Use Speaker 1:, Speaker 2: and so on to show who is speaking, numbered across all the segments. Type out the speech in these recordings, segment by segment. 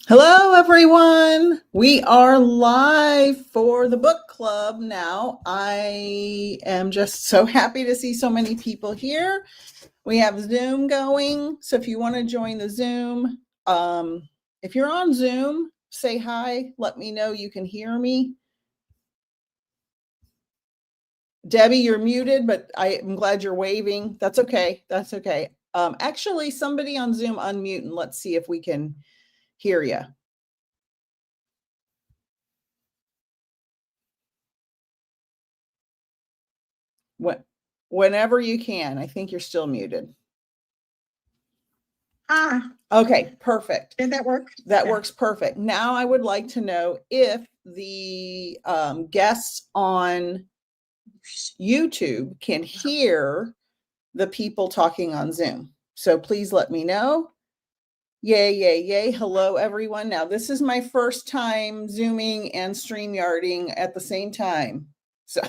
Speaker 1: Hello, everyone. We are live for the book club now. I am just so happy to see so many people here. We have Zoom going. So if you want to join the Zoom, if you're on Zoom, say hi. Let me know you can hear me. Debbie, you're muted, but I'm glad you're waving. That's okay. That's okay. Actually, somebody on Zoom unmute and let's see if we can hear you. Whenever you can. I think you're still muted. Okay, perfect.
Speaker 2: Did that work?
Speaker 1: That works perfect. Now I would like to know if the guests on YouTube can hear the people talking on Zoom. So please let me know. Yay, yay, yay. Hello, everyone. Now, this is my first time Zooming and StreamYarding at the same time. So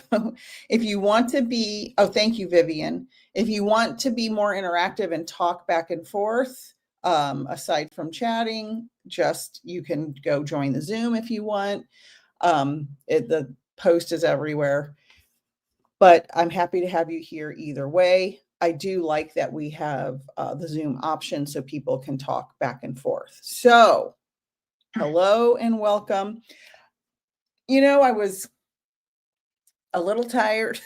Speaker 1: if you want to be, oh, thank you, Vivian. If you want to be more interactive and talk back and forth, aside from chatting, just you can go join the Zoom if you want. The post is everywhere. But I'm happy to have you here either way. I do like that we have the Zoom option so people can talk back and forth. So, hello and welcome. You know, I was a little tired.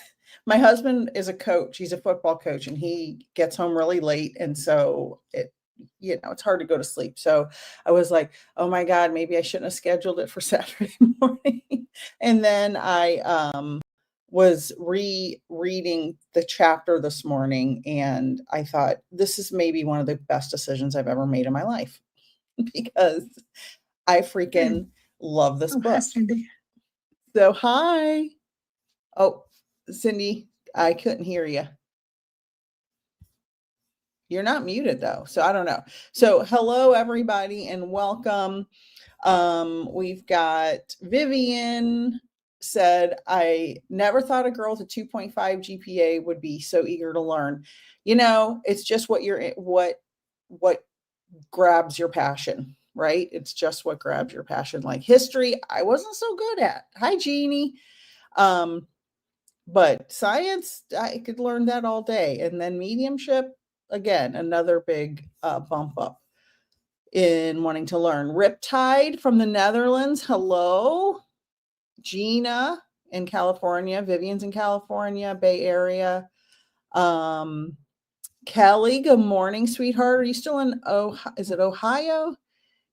Speaker 1: My husband is a coach. He's a football coach and he gets home really late. And so it's hard to go to sleep. So I was like, oh my God, maybe I shouldn't have scheduled it for Saturday morning. And then I was rereading the chapter this morning and I thought this is maybe one of the best decisions I've ever made in my life because I freaking love this book.
Speaker 2: Cindy.
Speaker 1: So hi. Oh, Cindy, I couldn't hear you. You're not muted though, so I don't know. So hello everybody and welcome. We've got Vivian said, I never thought a girl with a 2.5 GPA would be so eager to learn. You know, it's just what grabs your passion, right? It's just what grabs your passion. Like history, I wasn't so good at. Hi, Jeannie. But science, I could learn that all day. And then mediumship, again, another big bump up in wanting to learn. Riptide from the Netherlands. Hello. Gina in California. Vivian's in California, Bay Area. Kelly, good morning, sweetheart. Are you still in is it Ohio?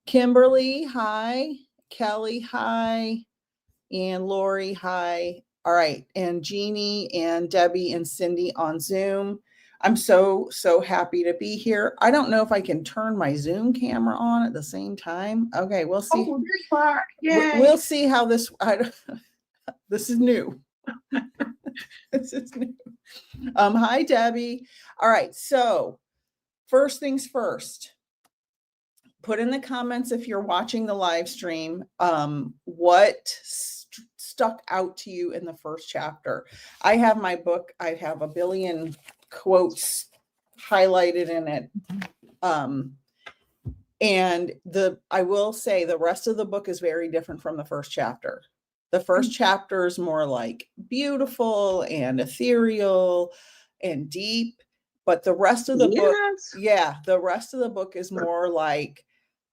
Speaker 1: Kimberly, hi. Kelly, hi. And Lori, hi. All right. And Jeannie and Debbie and Cindy on Zoom. I'm so happy to be here. I don't know if I can turn my Zoom camera on at the same time. Okay, we'll see.
Speaker 2: Oh, there you are. Yay.
Speaker 1: We'll see how this, this is new. This is new. Hi, Debbie. All right. So first things first, put in the comments if you're watching the live stream, what stuck out to you in the first chapter. I have my book. I have a billion quotes highlighted in it. And I will say the rest of the book is very different from the first chapter. The first chapter is more like beautiful and ethereal and deep, but the rest of the book, the rest of the book is more like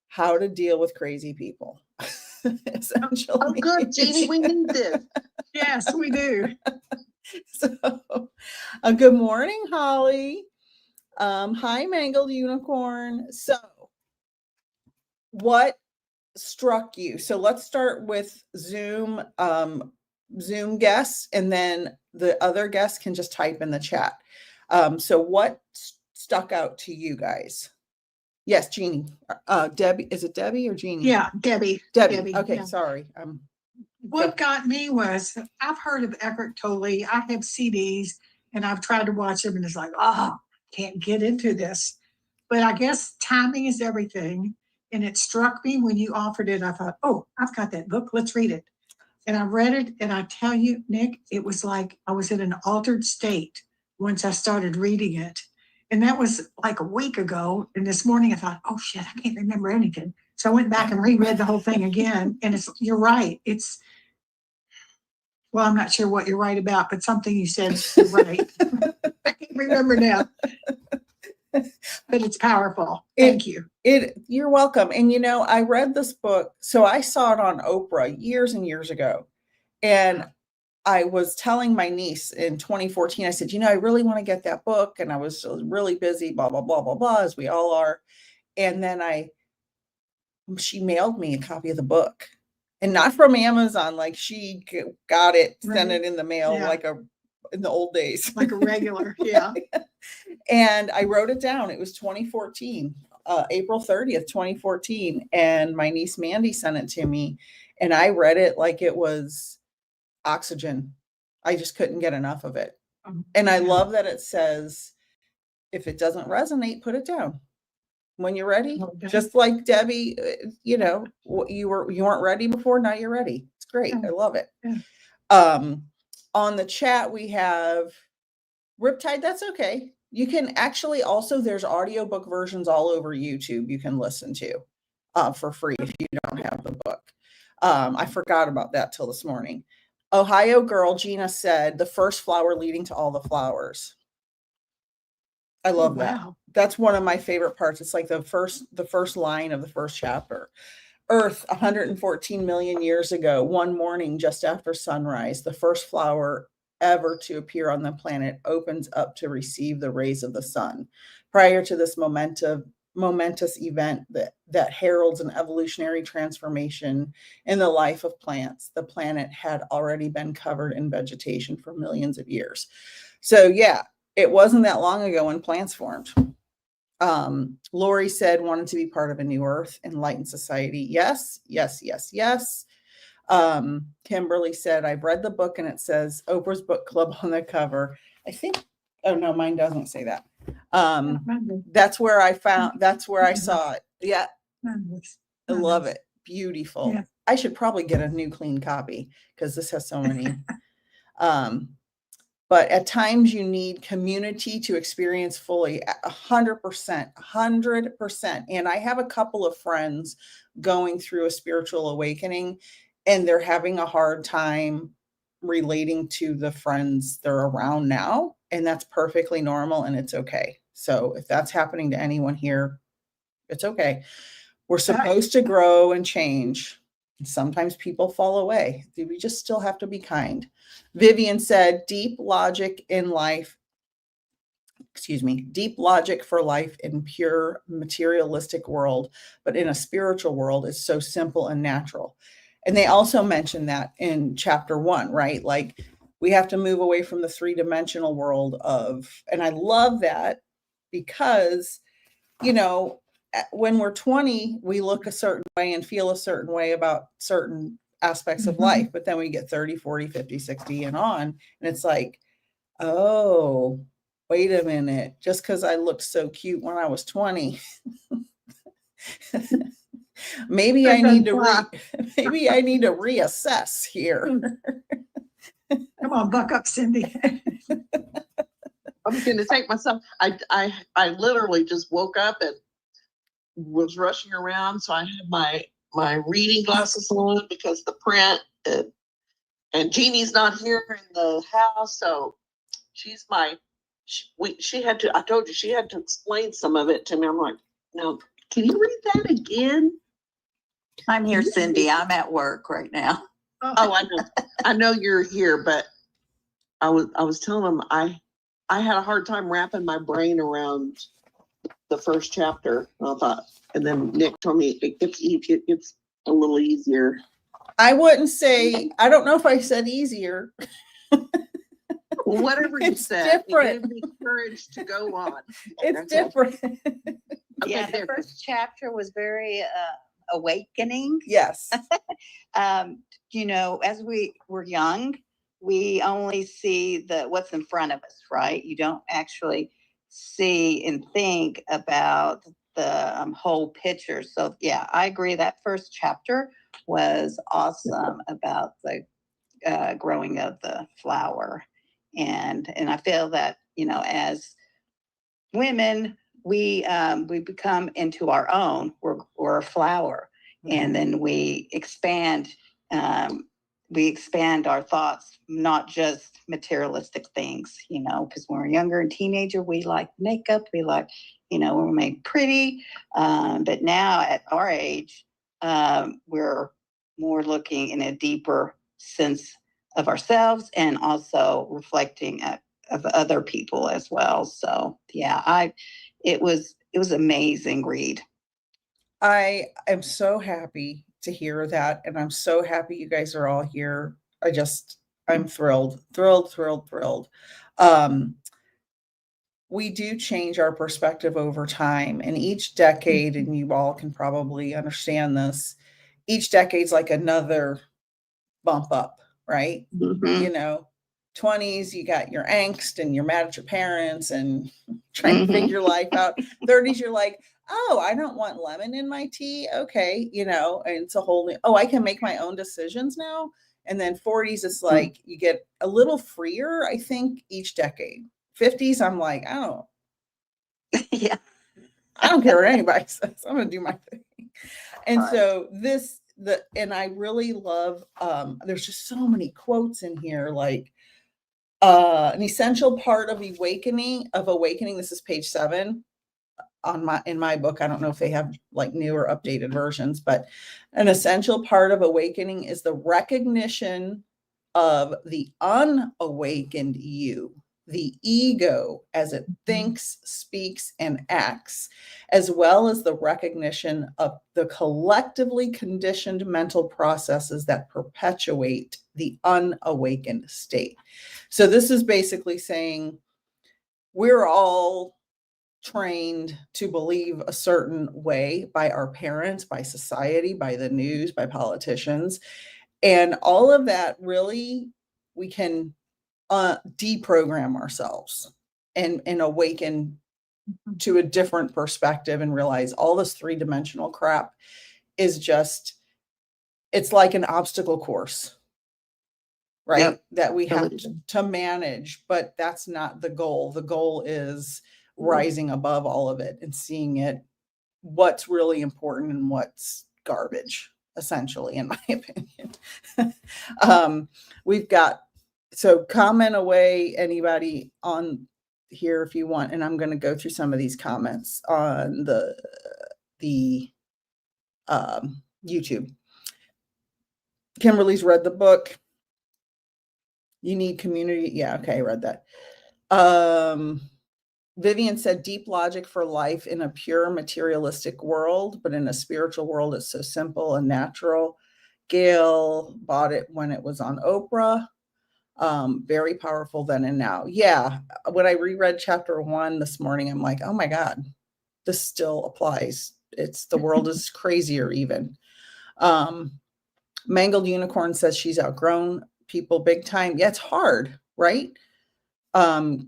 Speaker 1: how to deal with crazy people. Essentially.
Speaker 2: Oh, good, Jeannie. We need this. Yes, we do.
Speaker 1: So, good morning, Holly. Hi, Mangled Unicorn. So, what struck you? So let's start with Zoom guests, and then the other guests can just type in the chat. So what stuck out to you guys? Yes, Jeannie. Debbie, is it Debbie or Jeannie?
Speaker 2: Yeah, Debbie.
Speaker 1: Debbie. Okay, yeah. Sorry.
Speaker 2: What got me was I've heard of Eckhart Tolle. I have CDs and I've tried to watch them and it's like, can't get into this. But I guess timing is everything. And it struck me when you offered it. I thought, I've got that book. Let's read it. And I read it. And I tell you, Nik, it was like I was in an altered state once I started reading it. And that was like a week ago. And this morning I thought, oh shit, I can't remember anything. So I went back and reread the whole thing again, and you're right. Well, I'm not sure what you're right about, but something you said, you're right. I can't remember now. But it's powerful. Thank you.
Speaker 1: You're welcome. And I read this book, so I saw it on Oprah years and years ago. And I was telling my niece in 2014, I said, I really want to get that book. And I was really busy, blah, blah, blah, blah, blah, as we all are. And then she mailed me a copy of the book, and not from Amazon. Like, she got it, sent it in the mail, in the old days.
Speaker 2: Like a regular. Yeah.
Speaker 1: And I wrote it down. It was 2014, April 30th, 2014. And my niece Mandy sent it to me, and I read it like it was oxygen. I just couldn't get enough of it. And I love that it says, if it doesn't resonate, put it down when you're ready. Okay. Just like Debbie, you weren't ready before. Now you're ready. It's great. I love it. Yeah. On the chat, we have Riptide. That's okay. You can actually also, there's audiobook versions all over YouTube you can listen to for free if you don't have the book. I forgot about that till this morning. Ohio girl Gina said, the first flower leading to all the flowers. I love that. That's one of my favorite parts. It's like the first line of the first chapter. Earth, 114 million years ago, one morning just after sunrise, the first flower ever to appear on the planet opens up to receive the rays of the sun. Prior to this momentous event that heralds an evolutionary transformation in the life of plants, the planet had already been covered in vegetation for millions of years. So yeah, it wasn't that long ago when plants formed. Lori said, wanted to be part of a new earth, enlightened society. Yes, yes, yes, yes. Kimberly said, I've read the book and it says Oprah's Book Club on the cover. I think, oh no, mine doesn't say that. That's where I saw it. Yeah. I love it. Beautiful. Yeah. I should probably get a new clean copy because this has so many. But at times you need community to experience fully 100%. And I have a couple of friends going through a spiritual awakening, and they're having a hard time relating to the friends they're around now. And that's perfectly normal, and it's okay. So if that's happening to anyone here, it's okay. We're supposed to grow and change. Sometimes people fall away. We just still have to be kind. Vivian said, deep logic for life in pure materialistic world, but in a spiritual world is so simple and natural. And they also mentioned that in chapter 1, right? Like, we have to move away from the 3-dimensional world and I love that because, when we're 20, we look a certain way and feel a certain way about certain aspects of life. But then we get 30, 40, 50, 60 and on. And it's like, oh, wait a minute. Just because I looked so cute when I was 20, maybe I need to reassess here.
Speaker 2: Come on, buck up, Cindy.
Speaker 3: I was going to take myself. I literally just woke up and was rushing around, so I had my reading glasses on because the print and Jeannie's not here in the house, so she had to. I told you she had to explain some of it to me. I'm like, no, can you read that again?
Speaker 4: I'm here, Cindy. I'm at work right now.
Speaker 3: Oh, I know you're here, but I was telling them I had a hard time wrapping my brain around the first chapter. I thought, and then Nik told me it gets a little easier.
Speaker 1: I wouldn't say. I don't know if I said easier.
Speaker 3: Well, whatever you said,
Speaker 1: different.
Speaker 3: It gave me courage to go on.
Speaker 1: It's different.
Speaker 4: Yeah, the first chapter was very awakening.
Speaker 1: Yes.
Speaker 4: As we were young, we only see what's in front of us, right? You don't actually see and think about the whole picture. So yeah, I agree. That first chapter was awesome about the growing of the flower. And I feel that, as women, we become into our own. We're a flower. and then we expand our thoughts, not just materialistic things, because when we're younger and teenager, we like makeup, we like, we're made pretty. But now at our age, we're more looking in a deeper sense of ourselves and also reflecting of other people as well. So yeah, it was amazing read.
Speaker 1: I am so happy to hear that. And I'm so happy you guys are all here. I'm thrilled. We do change our perspective over time, and each decade, and you all can probably understand this, each decade's like another bump up, right?
Speaker 4: Mm-hmm.
Speaker 1: 20s, you got your angst and you're mad at your parents and trying to figure life out. 30s, you're like, oh, I don't want lemon in my tea. Okay. And it's a whole new, I can make my own decisions now. And then 40s, it's like you get a little freer, I think, each decade. 50s, I'm like,
Speaker 4: Yeah.
Speaker 1: I don't care what anybody says. I'm going to do my thing. And so and I really love, there's just so many quotes in here, like, an essential part of awakening, this is page 7 in my book. I don't know if they have like new or updated versions, but an essential part of awakening is the recognition of the unawakened you, the ego as it thinks, speaks, and acts, as well as the recognition of the collectively conditioned mental processes that perpetuate the unawakened state. So this is basically saying we're all trained to believe a certain way by our parents, by society, by the news, by politicians. And all of that, really, we can deprogram ourselves and awaken to a different perspective and realize all this 3-dimensional crap is just, it's like an obstacle course, right? Yep. That we have to manage, but that's not the goal. The goal is rising above all of it and seeing it, what's really important and what's garbage, essentially, in my opinion. We've got, so comment away, anybody on here if you want, and I'm going to go through some of these comments on the YouTube. Kimberly's read the book. You need community. Yeah, okay, I read that. Vivian said deep logic for life in a pure materialistic world, but in a spiritual world, it's so simple and natural. Gail bought it when it was on Oprah. Very powerful then and now. Yeah. When I reread chapter 1 this morning, I'm like, oh my God, this still applies. The world is crazier even. Mangled Unicorn says she's outgrown people big time. Yeah, it's hard, right?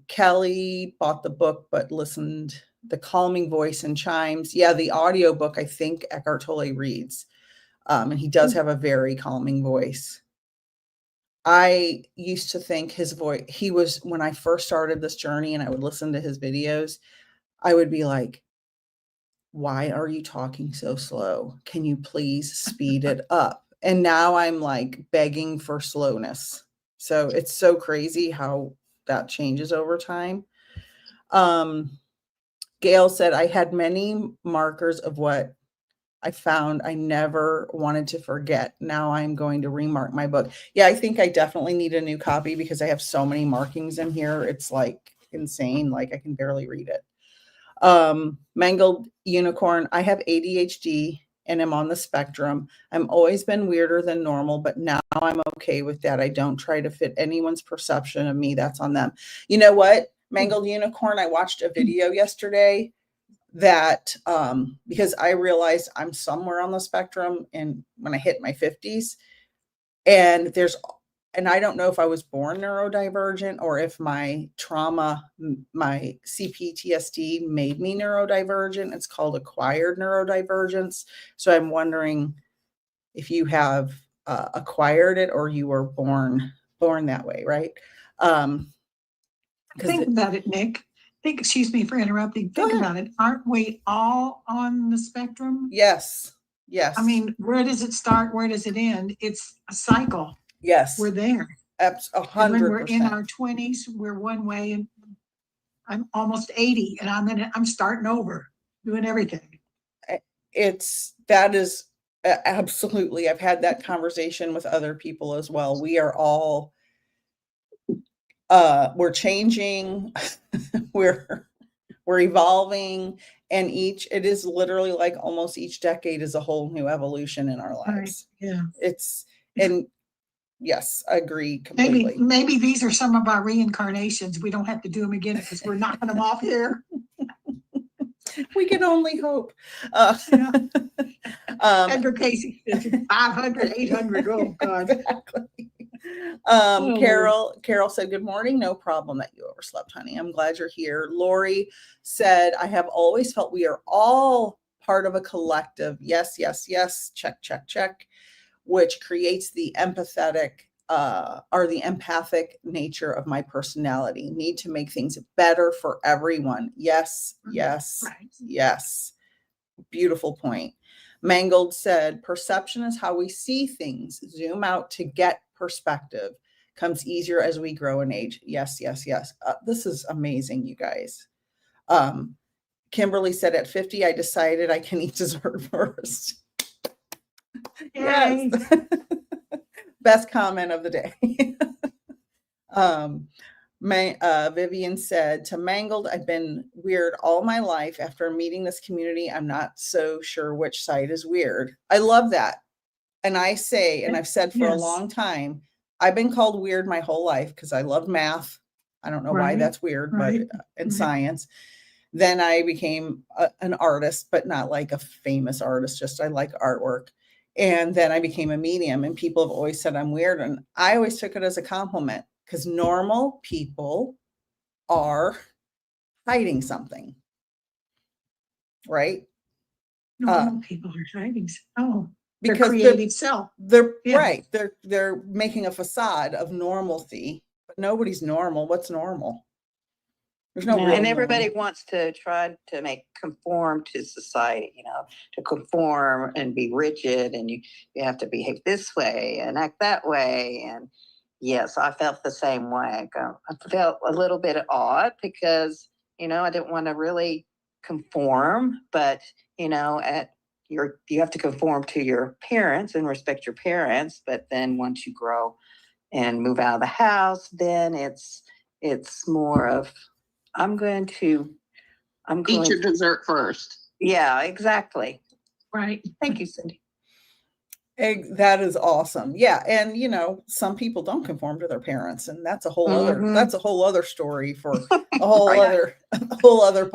Speaker 1: Kelly bought the book, but listened the calming voice and chimes. Yeah, the audio book, I think Eckhart Tolle reads. And he does have a very calming voice. I used to think his voice, when I first started this journey and I would listen to his videos, I would be like, why are you talking so slow? Can you please speed it up? And now I'm like begging for slowness. So it's so crazy how that changes over time. Gail said, I had many markers of what I found I never wanted to forget. Now I'm going to remark my book. Yeah, I think I definitely need a new copy because I have so many markings in here. It's like insane. Like I can barely read it. Mangled Unicorn, I have ADHD and am on the spectrum. I'm always been weirder than normal, but now I'm okay with that. I don't try to fit anyone's perception of me. That's on them. You know what, Mangled Unicorn, I watched a video yesterday that because I realized I'm somewhere on the spectrum and when I hit my 50s, and I don't know if I was born neurodivergent or if my trauma, my CPTSD made me neurodivergent. It's called acquired neurodivergence. So I'm wondering if you have acquired it or you were born that way, right?
Speaker 2: Think about it, Nik. Excuse me for interrupting. Think about it. Aren't we all on the spectrum?
Speaker 1: Yes. Yes.
Speaker 2: I mean, where does it start? Where does it end? It's a cycle.
Speaker 1: yes,
Speaker 2: We're there. And when we're in
Speaker 1: 100%.
Speaker 2: our 20s, we're one way, and I'm almost 80, and I'm starting over, doing everything.
Speaker 1: That is absolutely, I've had that conversation with other people as well. We are all we're changing, we're evolving, and it is literally like almost each decade is a whole new evolution in our lives.
Speaker 2: Right. Yeah.
Speaker 1: And yes, I agree completely.
Speaker 2: Maybe these are some of our reincarnations. We don't have to do them again because we're knocking them off here.
Speaker 1: We can only hope.
Speaker 2: Yeah. Edgar Casey, 500, 800. Oh God.
Speaker 1: Exactly. Carol said, good morning. No problem that you overslept, honey. I'm glad you're here. Lori said, I have always felt we are all part of a collective. Yes, yes, yes. Check, check, check. Which creates the empathic the empathic nature of my personality. Need to make things better for everyone. Yes, yes,
Speaker 2: Right.
Speaker 1: yes. Beautiful point. Mangold said, perception is how we see things. Zoom out to get perspective. Comes easier as we grow in age. Yes, yes, yes. This is amazing, you guys. Kimberly said, at 50, I decided I can eat dessert first. Yes. Best comment of the day. Vivian said, to Mangold, I've been weird all my life. After meeting this community, I'm not so sure which side is weird. I love that. And I say, and I've said for a long time, I've been called weird my whole life because I love math. I don't know why that's weird, but in science. Then I became an artist, but not like a famous artist, just I like artwork. And then I became a medium, and people have always said I'm weird. And I always took it as a compliment because normal people are hiding something, right?
Speaker 2: Normal people are hiding. Oh,
Speaker 1: because
Speaker 2: their creative self.
Speaker 1: They're right. They're making a facade of normalcy, but nobody's normal. What's normal? There's no real
Speaker 4: and everybody
Speaker 1: normal.
Speaker 4: Wants to try to conform to society, to conform and be rigid, and you have to behave this way and act that way. And yes, I felt the same way. I felt a little bit odd because, I didn't want to really conform, but, you have to conform to your parents and respect your parents. But then once you grow and move out of the house, then it's more of, I'm going to
Speaker 3: eat your dessert first.
Speaker 4: Yeah, exactly.
Speaker 2: Right.
Speaker 4: Thank you, Cindy.
Speaker 1: That is awesome. Yeah. And some people don't conform to their parents, and that's a whole other story for a whole other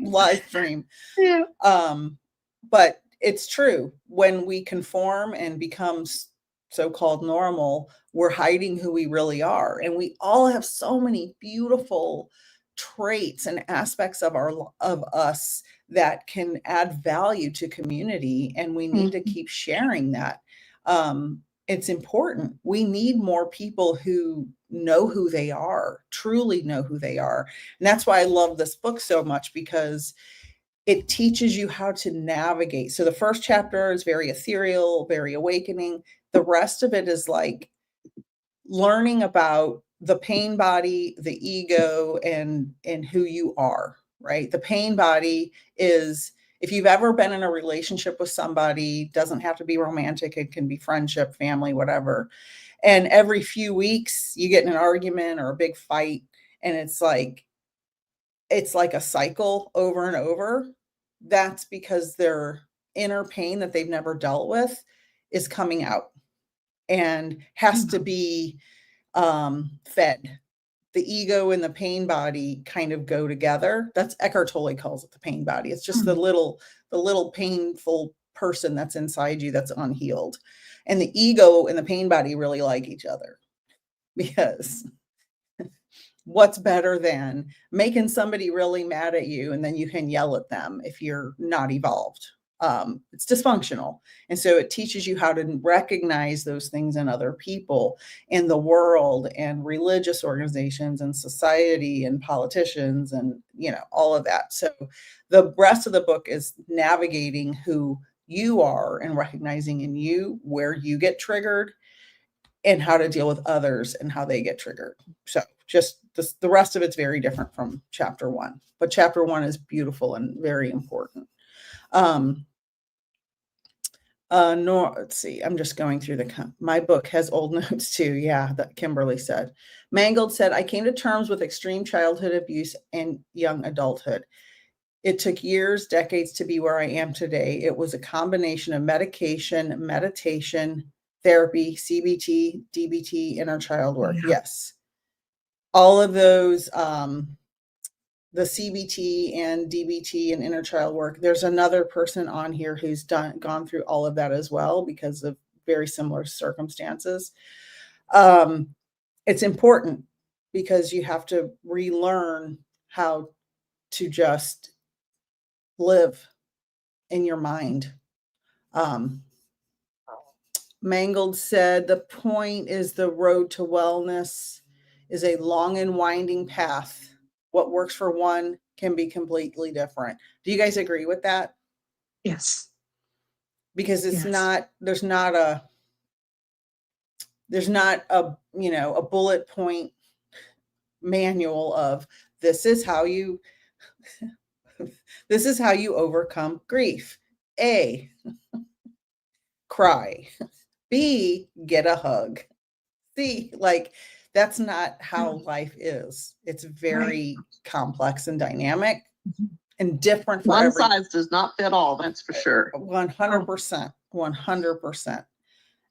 Speaker 1: live stream.
Speaker 2: Yeah.
Speaker 1: But it's true. When we conform and become so-called normal, we're hiding who we really are. And we all have so many beautiful traits and aspects of us that can add value to community, and we need to keep sharing that. It's important. We need more people who know who they are, truly know who they are. And that's why I love this book so much, because it teaches you how to navigate. So the first chapter is very ethereal, very awakening. The rest of it is like learning about the pain body, the ego, and who you are, right? The pain body is, if you've ever been in a relationship with somebody, doesn't have to be romantic, it can be friendship, family, whatever. And every few weeks you get in an argument or a big fight, and it's like a cycle over and over. That's because their inner pain that they've never dealt with is coming out and has to be fed. The ego and the pain body kind of go together. That's Eckhart Tolle calls it the pain body. It's just the little painful person that's inside you that's unhealed. And the ego and the pain body really like each other, because what's better than making somebody really mad at you and then you can yell at them if you're not evolved? It's dysfunctional. And so it teaches you how to recognize those things in other people, in the world, and religious organizations and society and politicians and all of that. So the rest of the book is navigating who you are and recognizing in you where you get triggered and how to deal with others and how they get triggered. So just this, the rest of it's very different from chapter 1, but chapter 1 is beautiful and very important. Let's see, I'm just going through my book has old notes too. Yeah, that Kimberly said. Mangled said, I came to terms with extreme childhood abuse and young adulthood. It took years, decades to be where I am today. It was a combination of medication, meditation, therapy, CBT, DBT, inner child work.
Speaker 2: Yeah.
Speaker 1: Yes. All of those, the CBT and DBT and inner child work. There's another person on here who's gone through all of that as well because of very similar circumstances. It's important because you have to relearn how to just live in your mind. Mangled said, the point is the road to wellness is a long and winding path. What works for one can be completely different. Do you guys agree with that?
Speaker 2: Yes.
Speaker 1: Because it's
Speaker 2: Yes.
Speaker 1: not, there's not a, you know, a bullet point manual of this is how you overcome grief. A, cry. B, get a hug. C, like, that's not how life is. It's very complex and dynamic and different for
Speaker 3: One
Speaker 1: every
Speaker 3: size does not fit all, that's for sure.
Speaker 1: 100%. 100%.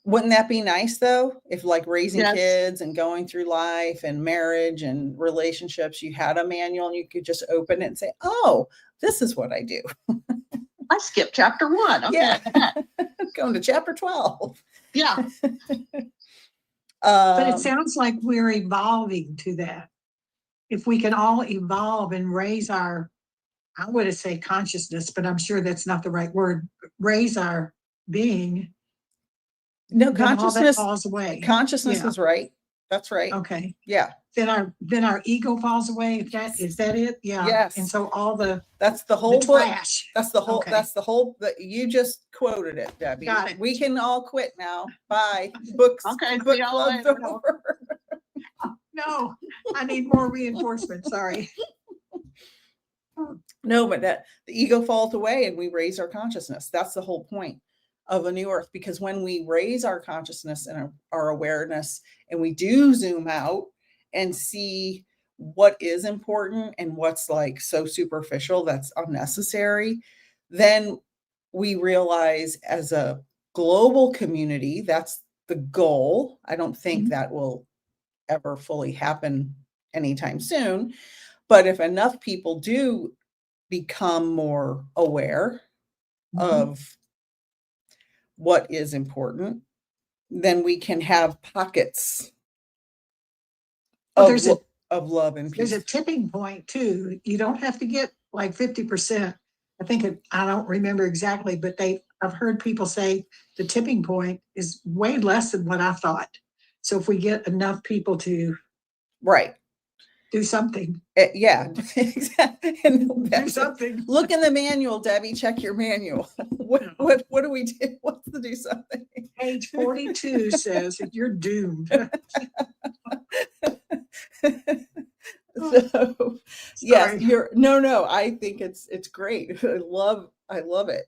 Speaker 1: Wouldn't that be nice though? If like raising
Speaker 3: Yes.
Speaker 1: kids and going through life and marriage and relationships, you had a manual and you could just open it and say, oh, this is what I do.
Speaker 3: I skipped chapter 1. Okay.
Speaker 1: Yeah. Going to chapter 12.
Speaker 3: Yeah.
Speaker 2: But it sounds like we're evolving to that. If we can all evolve and raise our, I would say consciousness, but I'm sure that's not the right word, raise our being.
Speaker 1: No,
Speaker 2: then all that
Speaker 1: consciousness
Speaker 2: falls away.
Speaker 1: Consciousness
Speaker 2: Yeah.
Speaker 1: is right. That's right.
Speaker 2: Okay.
Speaker 1: Yeah.
Speaker 2: Then our ego falls away. Is that it? Yeah.
Speaker 1: Yes.
Speaker 2: And so all
Speaker 1: that's the whole
Speaker 2: the
Speaker 1: book.
Speaker 2: trash.
Speaker 1: That's the whole,
Speaker 2: Okay.
Speaker 1: that you just quoted it, Debbie.
Speaker 2: Got it.
Speaker 1: We can all quit now. Bye. Books.
Speaker 3: Okay,
Speaker 1: Book
Speaker 3: see y'all
Speaker 1: club's
Speaker 3: later.
Speaker 1: over.
Speaker 2: No, I need more reinforcement. Sorry.
Speaker 1: No, but that the ego falls away and we raise our consciousness. That's the whole point of a new earth, because when we raise our consciousness and our awareness and we do zoom out and see what is important and what's like so superficial that's unnecessary, then we realize as a global community, that's the goal. I don't think that will ever fully happen anytime soon, but if enough people do become more aware of what is important, then we can have pockets
Speaker 2: Well,
Speaker 1: of love and peace.
Speaker 2: There's a tipping point too. You don't have to get like 50%. I don't remember exactly, but I've heard people say the tipping point is way less than what I thought. So if we get enough people to
Speaker 1: Right.
Speaker 2: do something.
Speaker 1: Yeah, exactly.
Speaker 2: Do something.
Speaker 1: Look in the manual, Debbie. Check your manual. What do we do? What's to do something?
Speaker 2: Page 42 says that you're doomed.
Speaker 1: So yes,
Speaker 2: Sorry.
Speaker 1: no, I think it's great. I love it.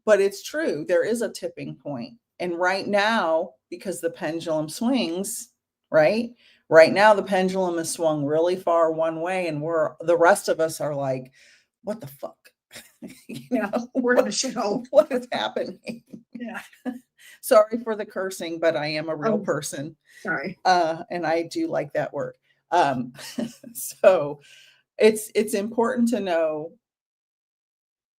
Speaker 1: But it's true. There is a tipping point. And right now, because the pendulum swings, right? Right now, the pendulum is swung really far one way, and the rest of us are like, what the fuck?
Speaker 2: We're in a shithole.
Speaker 1: What is happening?
Speaker 2: Yeah.
Speaker 1: Sorry for the cursing, but I am a real person.
Speaker 2: Sorry.
Speaker 1: And I do like that word. So it's important to know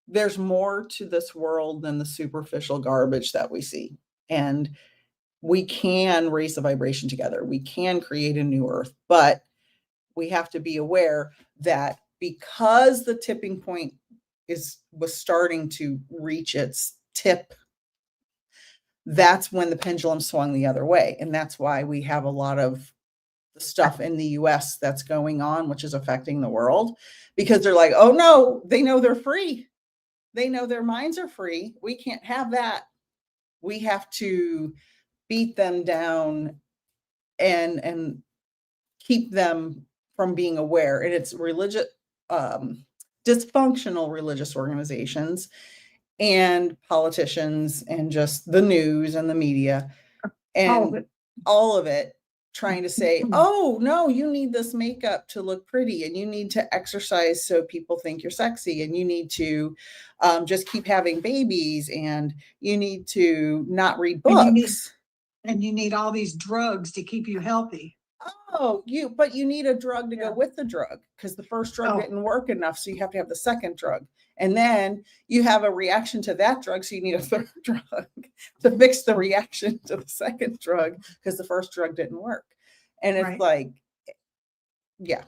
Speaker 1: there's more to this world than the superficial garbage that we see. And we can raise the vibration together. We can create a new earth, but we have to be aware that because the tipping point was starting to reach its tip, that's when the pendulum swung the other way. And that's why we have a lot of the stuff in the US that's going on, which is affecting the world, because they're like, oh no, they know they're free. they know their minds are free. We can't have that. We have to beat them down and keep them from being aware. And it's religious, dysfunctional religious organizations and politicians and just the news and the media and all of it trying to say, oh no, you need this makeup to look pretty, and you need to exercise so people think you're sexy, and you need to just keep having babies, and you need to not read books.
Speaker 2: And you need all these drugs to keep you healthy.
Speaker 1: Oh, but you need a drug to go with the drug, because the first drug didn't work enough, so you have to have the second drug. And then you have a reaction to that drug, so you need a third drug to fix the reaction to the second drug, because the first drug didn't work. And it's like, yeah,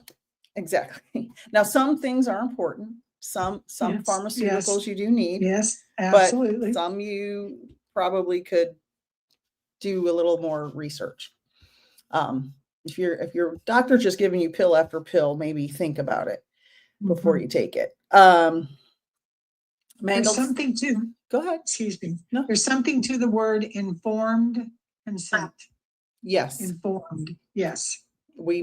Speaker 1: exactly. Now, some things are important. Some pharmaceuticals you do need.
Speaker 2: Yes, absolutely.
Speaker 1: But some you probably could do a little more research. If your doctor's just giving you pill after pill, maybe think about it before you take it.
Speaker 2: There's something to,
Speaker 1: go ahead.
Speaker 2: Excuse me.
Speaker 1: No.
Speaker 2: There's something to the word informed consent.
Speaker 1: Yes.
Speaker 2: Informed. Yes.
Speaker 1: We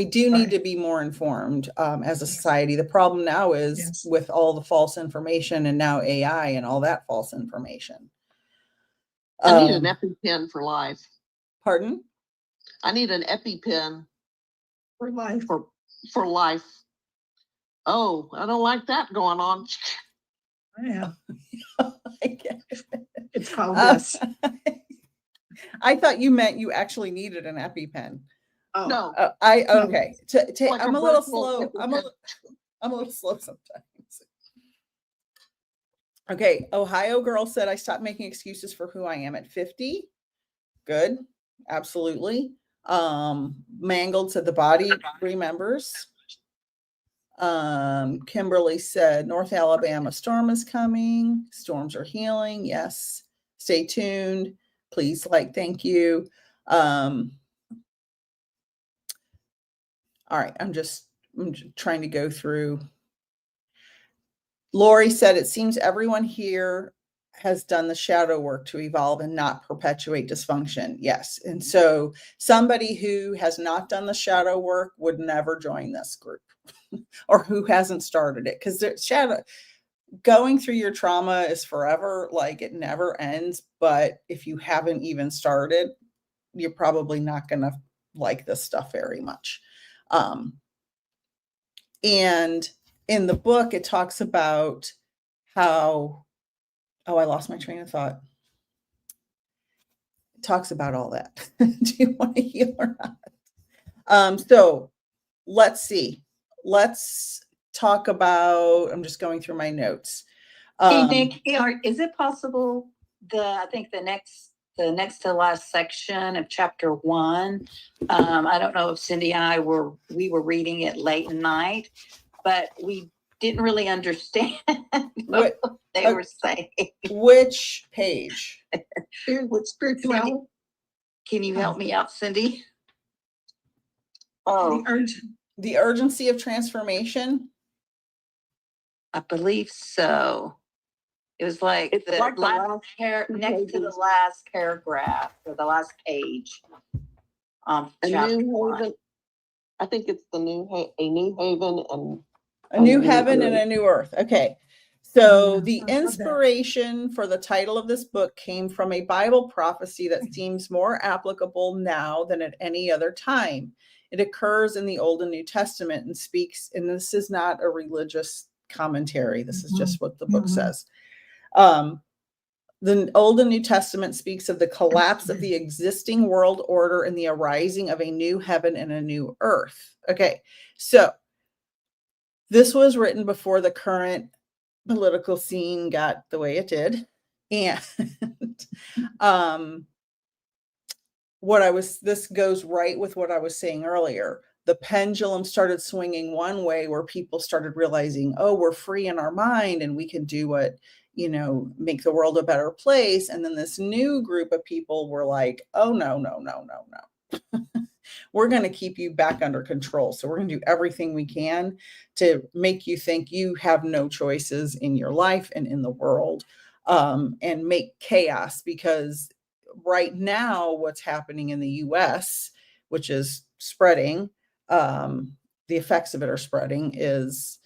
Speaker 1: do need to be more informed as a society. The problem now is with all the false information, and now AI and all that false information.
Speaker 3: I need an EpiPen for life.
Speaker 1: Pardon?
Speaker 3: I need an EpiPen
Speaker 2: for life.
Speaker 3: For life. Oh, I don't like that going on.
Speaker 2: Yeah. It's called this.
Speaker 1: I thought you meant you actually needed an EpiPen.
Speaker 3: Oh no.
Speaker 1: Okay.
Speaker 3: Like
Speaker 1: I'm a little slow. I'm a little slow sometimes. Okay. Ohio girl said, I stopped making excuses for who I am at 50. Good. Absolutely. Mangled said the body remembers. Kimberly said North Alabama storm is coming. Storms are healing. Yes. Stay tuned. Please thank you. All right. I'm just trying to go through. Lori said, it seems everyone here has done the shadow work to evolve and not perpetuate dysfunction. Yes. And so somebody who has not done the shadow work would never join this group or who hasn't started it, because going through your trauma is forever. Like, it never ends. But if you haven't even started, you're probably not going to like this stuff very much. And in the book, it talks about how, I lost my train of thought. It talks about all that. Do you want to heal or not? So let's see. Let's talk about, I'm just going through my notes.
Speaker 4: Hey, Nik, is it possible I think the next to last section of chapter 1, I don't know if Cindy and I we were reading it late at night, but we didn't really understand what they were saying.
Speaker 1: Which page?
Speaker 2: Spirituality.
Speaker 4: Can you help me out, Cindy?
Speaker 1: The urgency of transformation.
Speaker 4: I believe so. It was like
Speaker 3: It's
Speaker 4: the
Speaker 3: like
Speaker 4: last next to the last paragraph or the last page. Chapter 1.
Speaker 3: I think it's a new haven and
Speaker 1: a new heaven and a new earth. Okay. So the inspiration for the title of this book came from a Bible prophecy that seems more applicable now than at any other time. It occurs in the Old and New Testament and speaks, and this is not a religious commentary. This is just what the book says. The Old and New Testament speaks of the collapse of the existing world order and the arising of a new heaven and a new earth. Okay. So this was written before the current political scene got the way it did. And this goes right with what I was saying earlier. The pendulum started swinging one way where people started realizing, oh, we're free in our mind and we can do what, make the world a better place. And then this new group of people were like, oh, no. we're going to keep you back under control. So we're going to do everything we can to make you think you have no choices in your life and in the world, and make chaos. Because right now, what's happening in the US, which is spreading, the effects of it are spreading, is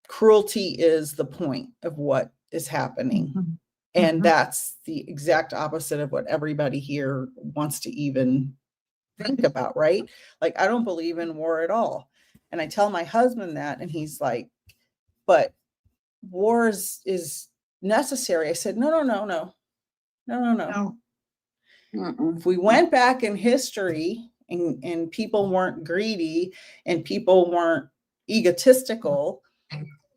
Speaker 1: cruelty is the point of what is happening.
Speaker 2: Mm-hmm.
Speaker 1: And that's the exact opposite of what everybody here wants to even think about, right? Like, I don't believe in war at all. And I tell my husband that, and he's like, but war is necessary. I said, no.
Speaker 2: No.
Speaker 4: Mm-mm.
Speaker 1: If we went back in history and people weren't greedy and people weren't egotistical,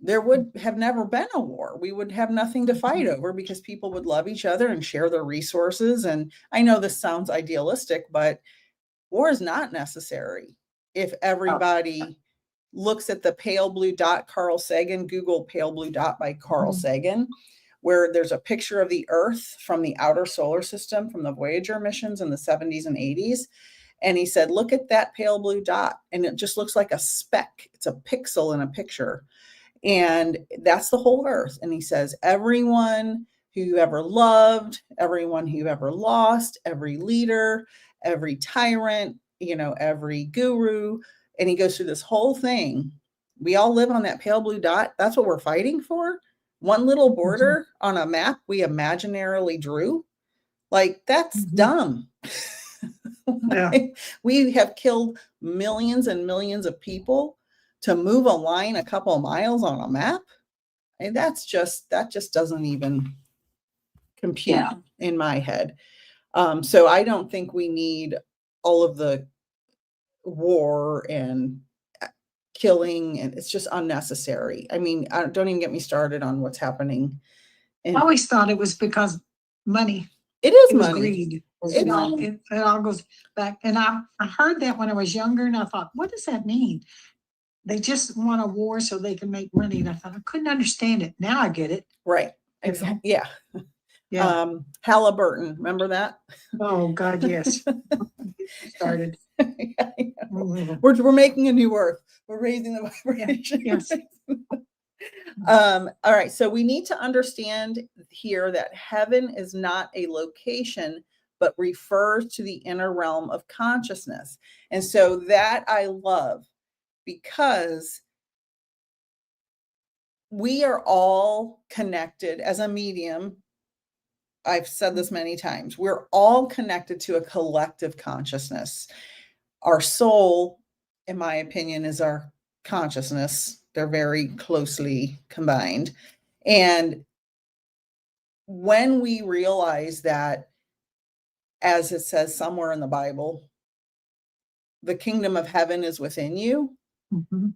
Speaker 1: there would have never been a war. We would have nothing to fight over because people would love each other and share their resources. And I know this sounds idealistic, but war is not necessary if everybody looks at the pale blue dot. Carl Sagan, Google pale blue dot by Carl Sagan, where there's a picture of the Earth from the outer solar system from the Voyager missions in the 70s and 80s. And he said, look at that pale blue dot. And it just looks like a speck. It's a pixel in a picture. And that's the whole Earth. And he says, everyone who you ever loved, everyone who you ever lost, every leader, every tyrant, every guru. And he goes through this whole thing. We all live on that pale blue dot. That's what we're fighting for. One little border on a map we imaginarily drew. Like, that's dumb.
Speaker 2: Yeah.
Speaker 1: We have killed millions and millions of people to move a line a couple of miles on a map. And that just doesn't even compute in my head. So I don't think we need all of the war and killing, and it's just unnecessary. I mean, don't even get me started on what's happening.
Speaker 2: I always thought it was because money.
Speaker 1: It is
Speaker 2: It was
Speaker 1: money.
Speaker 2: greed.
Speaker 1: It's
Speaker 2: It all goes back. And I heard that when I was younger, and I thought, what does that mean? They just want a war so they can make money. And I thought, I couldn't understand it. Now I get it.
Speaker 1: right. Exactly. Yeah.
Speaker 2: Yeah.
Speaker 1: Halliburton, remember that?
Speaker 2: Oh God, yes. Started.
Speaker 1: Yeah, we're making a new Earth. We're raising the vibration.
Speaker 2: Yes.
Speaker 1: All right. So we need to understand here that heaven is not a location, but refers to the inner realm of consciousness. And so that I love, because we are all connected as a medium. I've said this many times. We're all connected to a collective consciousness. Our soul, in my opinion, is our consciousness. They're very closely combined. And when we realize that, as it says somewhere in the Bible, the kingdom of heaven is within you.
Speaker 2: Mm-hmm.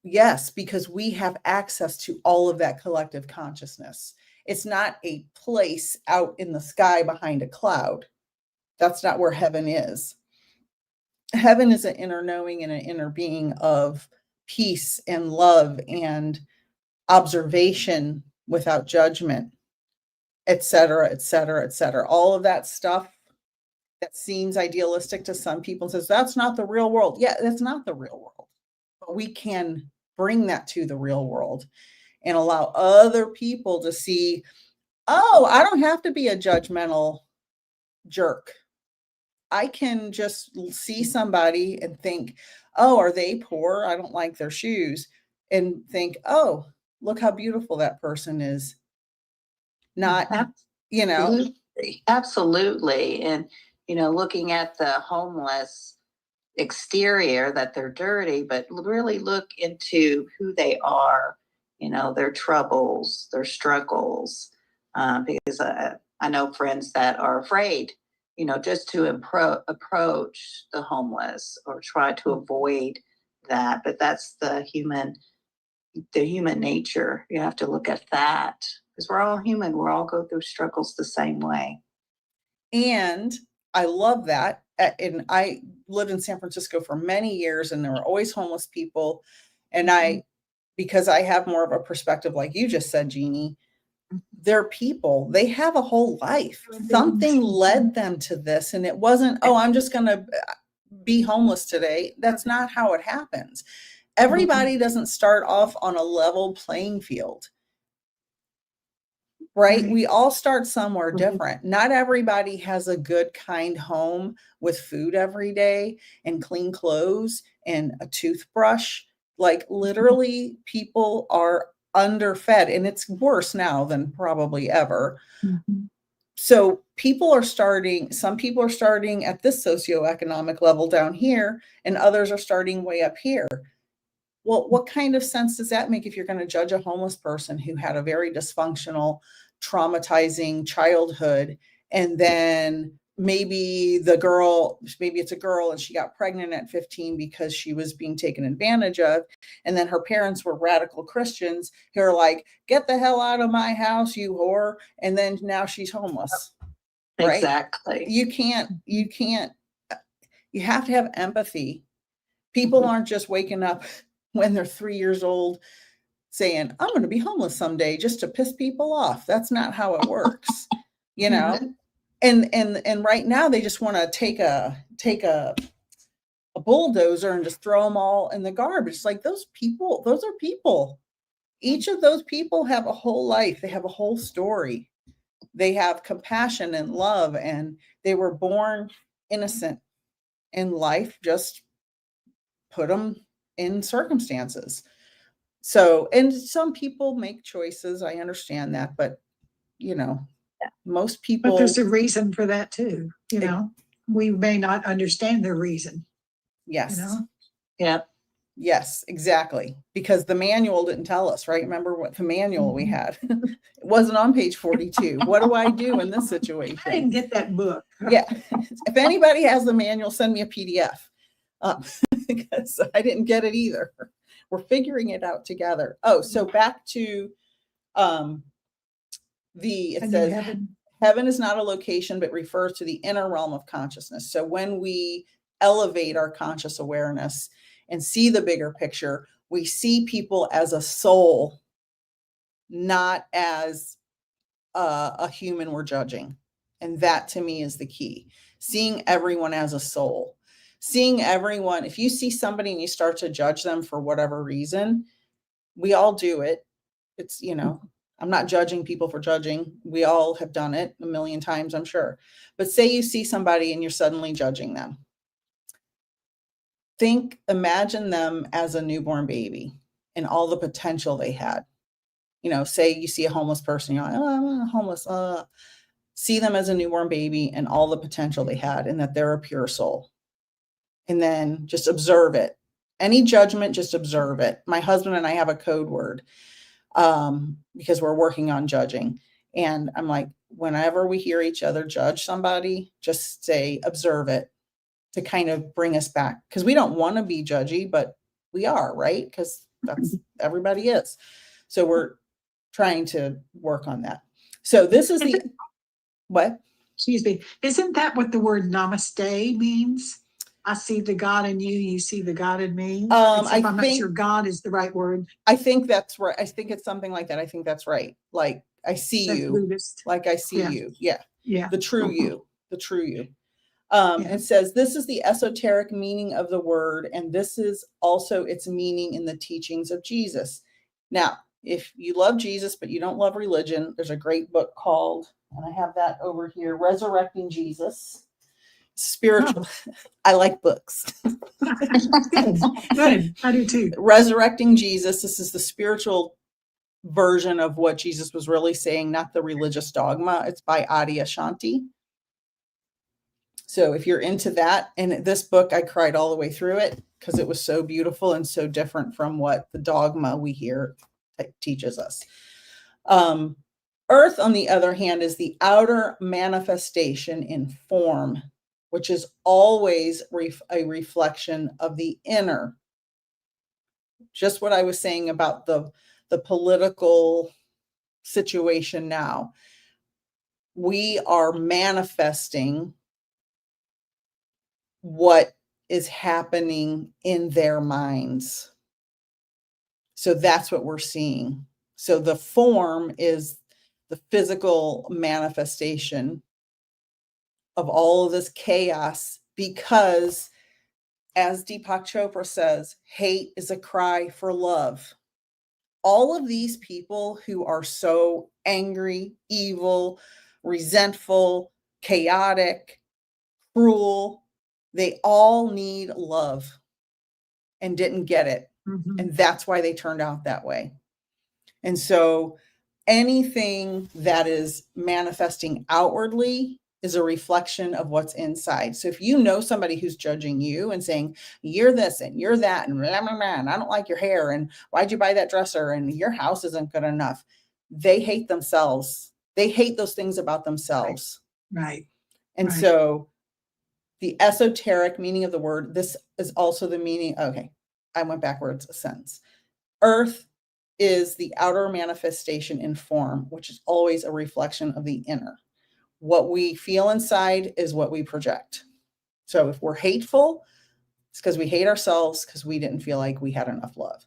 Speaker 1: Yes, because we have access to all of that collective consciousness. It's not a place out in the sky behind a cloud. That's not where heaven is. Heaven is an inner knowing and an inner being of peace and love and observation without judgment, et cetera, et cetera, et cetera. All of that stuff that seems idealistic to some people says, that's not the real world. Yeah, that's not the real world. But we can bring that to the real world and allow other people to see, oh, I don't have to be a judgmental jerk. I can just see somebody and think, oh, are they poor? I don't like their shoes. And think, oh, look how beautiful that person is. Not,
Speaker 4: Absolutely. And, looking at the homeless exterior, that they're dirty, but really look into who they are, their troubles, their struggles. Because I know friends that are afraid, just to approach the homeless or try to avoid that. But that's the human nature. You have to look at that, because we're all human. We all go through struggles the same way.
Speaker 1: And I love that. And I lived in San Francisco for many years, and there were always homeless people. And because I have more of a perspective, like you just said, Jeannie, they're people. They have a whole life.
Speaker 2: Mhm.
Speaker 1: Something led them to this, and it wasn't, oh, I'm just going to be homeless today. That's not how it happens. Everybody doesn't start off on a level playing field, right?
Speaker 2: Right.
Speaker 1: We all start somewhere
Speaker 3: Mhm.
Speaker 1: different. Not everybody has a good, kind home with food every day and clean clothes and a toothbrush. Like literally, people are underfed, and it's worse now than probably ever.
Speaker 2: Mhm.
Speaker 1: So people are starting, some people are starting at this socioeconomic level down here, and others are starting way up here. Well, what kind of sense does that make if you're going to judge a homeless person who had a very dysfunctional, traumatizing childhood, and then maybe it's a girl and she got pregnant at 15 because she was being taken advantage of, and then her parents were radical Christians who are like, get the hell out of my house, you whore, and then now she's homeless, right?
Speaker 3: Exactly.
Speaker 1: You have to have empathy. People aren't just waking up when they're 3 years old saying, I'm going to be homeless someday just to piss people off. That's not how it works, you know? And right now they just want to take a bulldozer and just throw them all in the garbage. It's like those are people. Each of those people have a whole life. They have a whole story. They have compassion and love, and they were born innocent, and life just put them in circumstances. So, and some people make choices. I understand that, but most
Speaker 2: But
Speaker 1: people,
Speaker 2: there's a reason for that too, we may not understand the reason,
Speaker 1: yes,
Speaker 3: Yeah.
Speaker 1: yes, exactly. Because the manual didn't tell us, right? Remember what the manual we
Speaker 2: Mhm.
Speaker 1: had? It wasn't on page 42. What do I do in this
Speaker 2: I didn't
Speaker 1: situation?
Speaker 2: get that book.
Speaker 1: Yeah. If anybody has the manual, send me a PDF, because I didn't get it either. We're figuring it out together. Oh, so back to it
Speaker 2: And
Speaker 1: says
Speaker 2: heaven.
Speaker 1: heaven is not a location, but refers to the inner realm of consciousness. So when we elevate our conscious awareness and see the bigger picture, we see people as a soul, not as a human we're judging. And that to me is the key. Seeing everyone as a soul. Seeing everyone, if you see somebody and you start to judge them for whatever reason, we all do it. It's, I'm not judging people for judging. We all have done it a million times, I'm sure. But say you see somebody and you're suddenly judging them. Imagine them as a newborn baby and all the potential they had. Say you see a homeless person, you're like, oh, I'm homeless. See them as a newborn baby and all the potential they had, and that they're a pure soul. And then just observe it. Any judgment, just observe it. My husband and I have a code word, because we're working on judging. And I'm like, whenever we hear each other judge somebody, just say, observe it, to kind of bring us back. Because we don't want to be judgy, but we are, right? Because that's everybody is. So we're trying to work on that. So this is what?
Speaker 2: Excuse me. Isn't that what the word namaste means? I see the God in you, you see the God in me. I'm not sure God is the right word.
Speaker 1: I think that's right. I think it's something like that. I think that's right. Like, I see
Speaker 2: That's
Speaker 1: you.
Speaker 2: Buddhist.
Speaker 1: Like I see you. Yeah.
Speaker 2: Yeah.
Speaker 1: The true you. The true you.
Speaker 2: Yeah.
Speaker 1: It says, this is the esoteric meaning of the word, and this is also its meaning in the teachings of Jesus. Now, if you love Jesus, but you don't love religion, there's a great book called, and I have that over here, Resurrecting Jesus. Spiritual. I like books.
Speaker 2: Good. I do too.
Speaker 1: Resurrecting Jesus. This is the spiritual version of what Jesus was really saying, not the religious dogma. It's by Adi Ashanti. So if you're into that, and this book, I cried all the way through it because it was so beautiful and so different from what the dogma we hear teaches us. Earth, on the other hand, is the outer manifestation in form, which is always a reflection of the inner. Just what I was saying about the political situation now. We are manifesting what is happening in their minds. So that's what we're seeing. So the form is the physical manifestation of all of this chaos, because as Deepak Chopra says, hate is a cry for love. All of these people who are so angry, evil, resentful, chaotic, cruel, they all need love and didn't get it.
Speaker 2: Mhm.
Speaker 1: And that's why they turned out that way. And so anything that is manifesting outwardly is a reflection of what's inside. So if you know somebody who's judging you and saying, you're this and you're that, and blah, blah, blah, and I don't like your hair, and why'd you buy that dresser, and your house isn't good enough, they hate themselves. They hate those things about themselves.
Speaker 2: Right.
Speaker 1: And
Speaker 2: Right.
Speaker 1: so the esoteric meaning of the word, this is also the meaning. Okay, I went backwards a sentence. Earth is the outer manifestation in form, which is always a reflection of the inner. What we feel inside is what we project. So if we're hateful, it's because we hate ourselves because we didn't feel like we had enough love.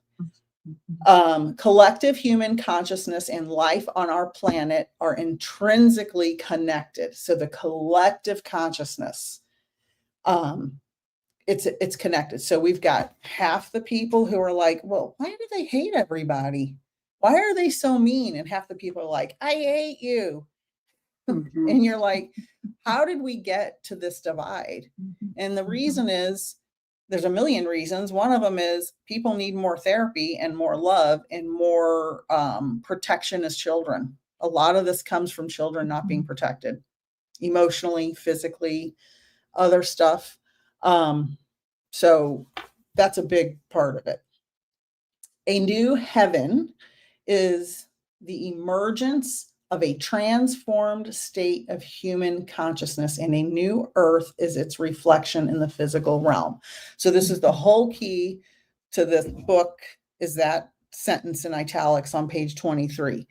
Speaker 1: Collective human consciousness and life on our planet are intrinsically connected. So the collective consciousness, it's connected. So we've got half the people who are like, well, why do they hate everybody? Why are they so mean? And half the people are like, I hate you.
Speaker 4: Mhm.
Speaker 1: And you're like, how did we get to this divide? And the reason is, there's a million reasons. One of them is people need more therapy and more love and more protection as children. A lot of this comes from children not being protected emotionally, physically, other stuff. So that's a big part of it. A new heaven is the emergence of a transformed state of human consciousness, and a new earth is its reflection in the physical realm. So this is the whole key to this book, is that sentence in italics on page 23.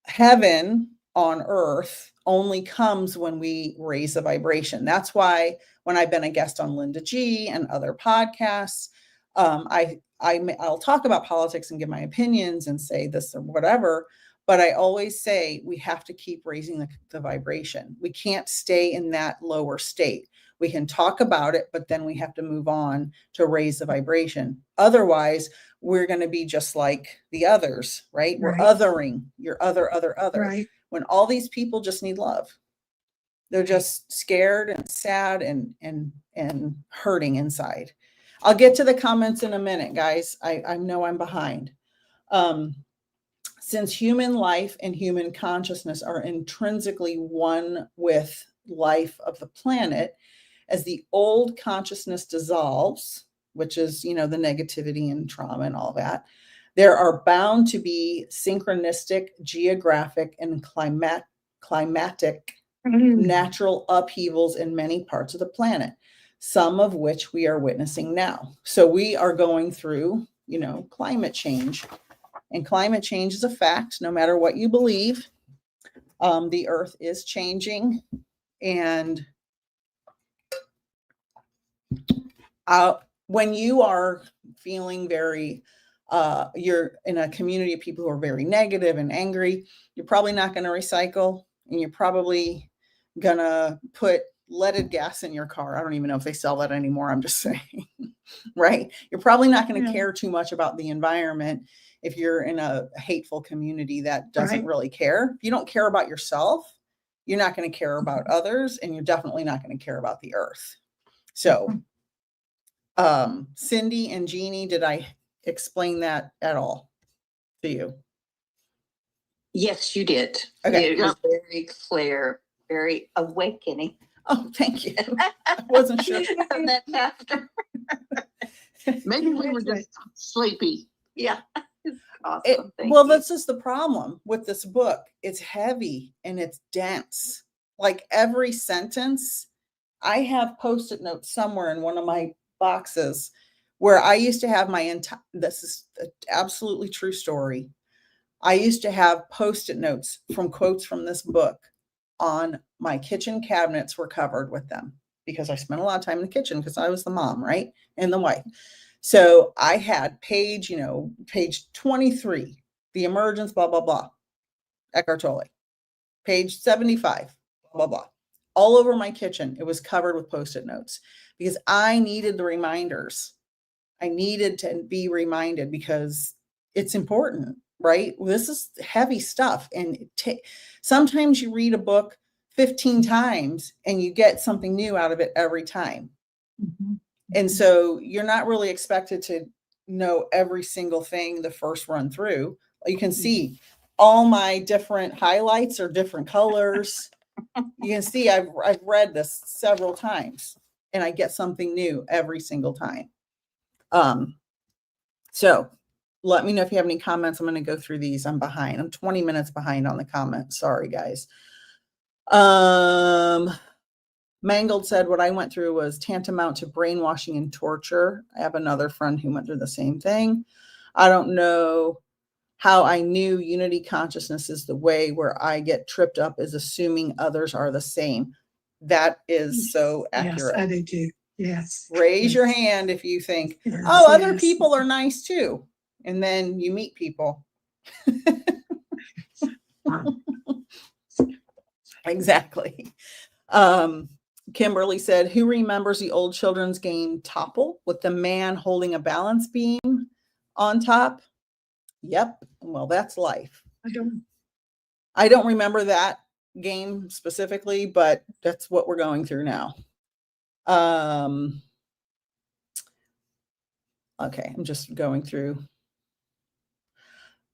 Speaker 1: Heaven on earth only comes when we raise the vibration. That's why when I've been a guest on Linda G and other podcasts, I'll talk about politics and give my opinions and say this or whatever, but I always say we have to keep raising the vibration. We can't stay in that lower state. We can talk about it, but then we have to move on to raise the vibration. Otherwise, we're going to be just like the others, right? We're
Speaker 2: Right.
Speaker 1: othering. You're other.
Speaker 2: Right.
Speaker 1: When all these people just need love. They're just scared and sad and hurting inside. I'll get to the comments in a minute, guys. I know I'm behind. Since human life and human consciousness are intrinsically one with life of the planet, as the old consciousness dissolves, which is, the negativity and trauma and all that, there are bound to be synchronistic, geographic, and climatic natural upheavals in many parts of the planet, some of which we are witnessing now. So we are going through, climate change. And climate change is a fact, no matter what you believe. The earth is changing. And when you are feeling very, you're in a community of people who are very negative and angry, you're probably not going to recycle, and you're probably going to put leaded gas in your car. I don't even know if they sell that anymore. I'm just saying, right? You're probably not going to care too much about the environment if you're in a hateful community that doesn't really care. If you don't care about yourself, you're not going to care about others, and you're definitely not going to care about the earth. So, Cindy and Jeannie, did I explain that at all to you?
Speaker 4: Yes, you did.
Speaker 1: Okay.
Speaker 4: It was very clear, very awakening.
Speaker 1: Oh, thank you. I wasn't sure.
Speaker 4: And then after,
Speaker 3: Maybe we were just sleepy.
Speaker 4: yeah, it's awesome.
Speaker 1: Well, that's just the problem with this book. It's heavy and it's dense. Like every sentence, I have Post-it notes somewhere in one of my boxes where I used to have my entire, this is an absolutely true story. I used to have Post-it notes from quotes from this book on my kitchen cabinets, were covered with them because I spent a lot of time in the kitchen because I was the mom, right? And the wife. So I had page 23, the emergence, blah, blah, blah. Eckhart Tolle. Page 75, blah, blah, blah. All over my kitchen, it was covered with Post-it notes because I needed the reminders. I needed to be reminded because it's important, right? This is heavy stuff. And sometimes you read a book 15 times and you get something new out of it every time.
Speaker 2: Mhm.
Speaker 1: And so you're not really expected to know every single thing the first run through. You can see all my different highlights are different colors. You can see I've read this several times and I get something new every single time. So let me know if you have any comments. I'm going to go through these. I'm behind. I'm 20 minutes behind on the comments. Sorry, guys. Mangled said, what I went through was tantamount to brainwashing and torture. I have another friend who went through the same thing. I don't know how I knew unity consciousness is the way. Where I get tripped up is assuming others are the same. That is so accurate.
Speaker 2: Yes, I do too. Yes.
Speaker 1: Raise your
Speaker 2: Yes.
Speaker 1: hand if you think,
Speaker 2: Yes,
Speaker 1: oh, other
Speaker 2: yes.
Speaker 1: people are nice too. And then you meet people. Exactly. Kimberly said, who remembers the old children's game Topple with the man holding a balance beam on top? Yep. Well, that's life. I don't remember that game specifically, but that's what we're going through now. Okay, I'm just going through.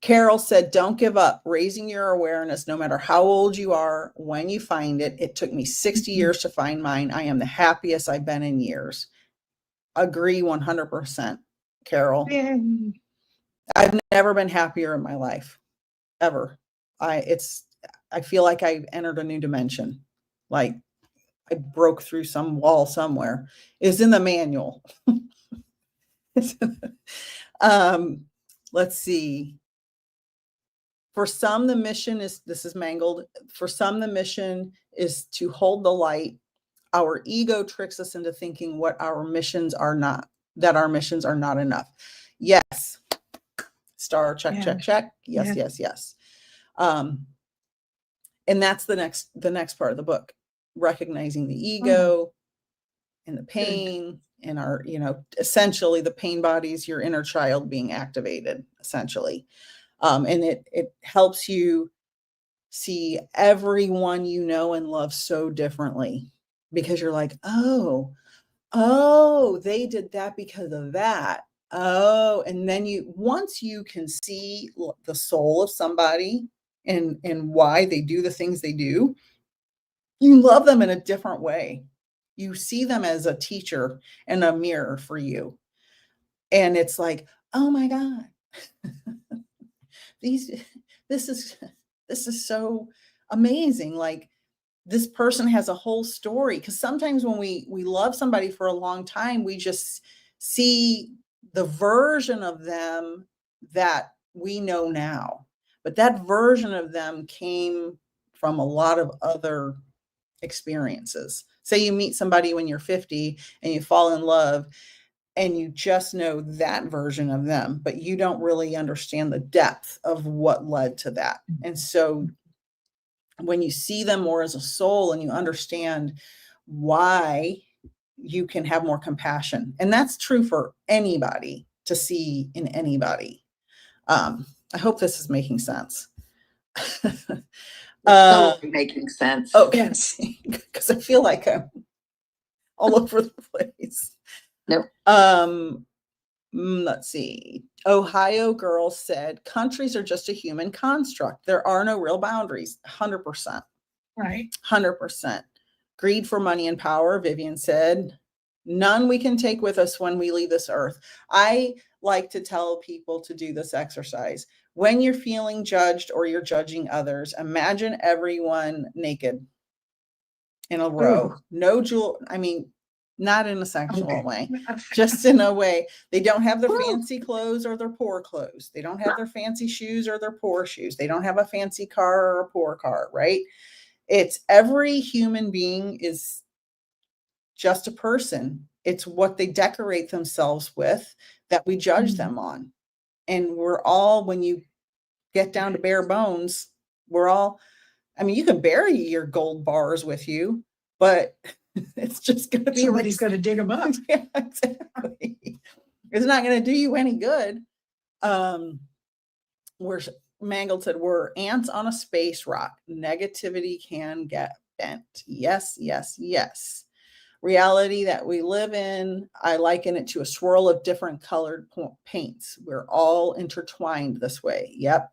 Speaker 1: Carol said, don't give up. Raising your awareness, no matter how old you are, when you find it. It took me 60 years to find mine. I am the happiest I've been in years. Agree 100%, Carol.
Speaker 2: Yay.
Speaker 1: I've never been happier in my life, ever. I feel like I entered a new dimension. Like I broke through some wall somewhere. It's in the manual. Let's see. For some, the mission is, this is Mangled. For some, the mission is to hold the light. Our ego tricks us into thinking what our missions are not, that our missions are not enough. Yes. Star, check,
Speaker 2: Yeah.
Speaker 1: check, check. Yes,
Speaker 2: Yeah.
Speaker 1: yes, yes. And that's the next part of the book, recognizing the ego and the pain and our, essentially the pain bodies, your inner child being activated, essentially. And it helps you see everyone you know and love so differently because you're like, oh, they did that because of that. Oh, and then once you can see the soul of somebody and why they do the things they do, you love them in a different way. You see them as a teacher and a mirror for you. And it's like, oh my God, this is so amazing. Like this person has a whole story. Because sometimes when we love somebody for a long time, we just see the version of them that we know now. But that version of them came from a lot of other experiences. Say you meet somebody when you're 50 and you fall in love and you just know that version of them, but you don't really understand the depth of what led to that. And so when you see them more as a soul and you understand why, you can have more compassion. And that's true for anybody to see in anybody. I hope this is making sense.
Speaker 4: Totally making sense.
Speaker 1: Oh,
Speaker 2: Yes.
Speaker 1: because I feel like I'm all over the place.
Speaker 4: Nope.
Speaker 1: Let's see. Ohio girl said, countries are just a human construct. There are no real boundaries. 100%.
Speaker 2: Right.
Speaker 1: 100%. Greed for money and power, Vivian said. None we can take with us when we leave this earth. I like to tell people to do this exercise. When you're feeling judged or you're judging others, imagine everyone naked in a row. No jewel. I mean, not in a sexual way, just in a way. They don't have their fancy clothes or their poor clothes. They don't have their fancy shoes or their poor shoes. They don't have a fancy car or a poor car, right? It's every human being is just a person. It's what they decorate themselves with that we judge them on. And we're all, when you get down to bare bones, We're all, I mean, you can bury your gold bars with you, but it's just going to be
Speaker 2: Somebody's going to dig them up.
Speaker 1: Yeah, exactly. It's not going to do you any good. Where Mangled said, we're ants on a space rock. Negativity can get bent. Yes, yes, yes. Reality that we live in, I liken it to a swirl of different colored paints. We're all intertwined this way. Yep.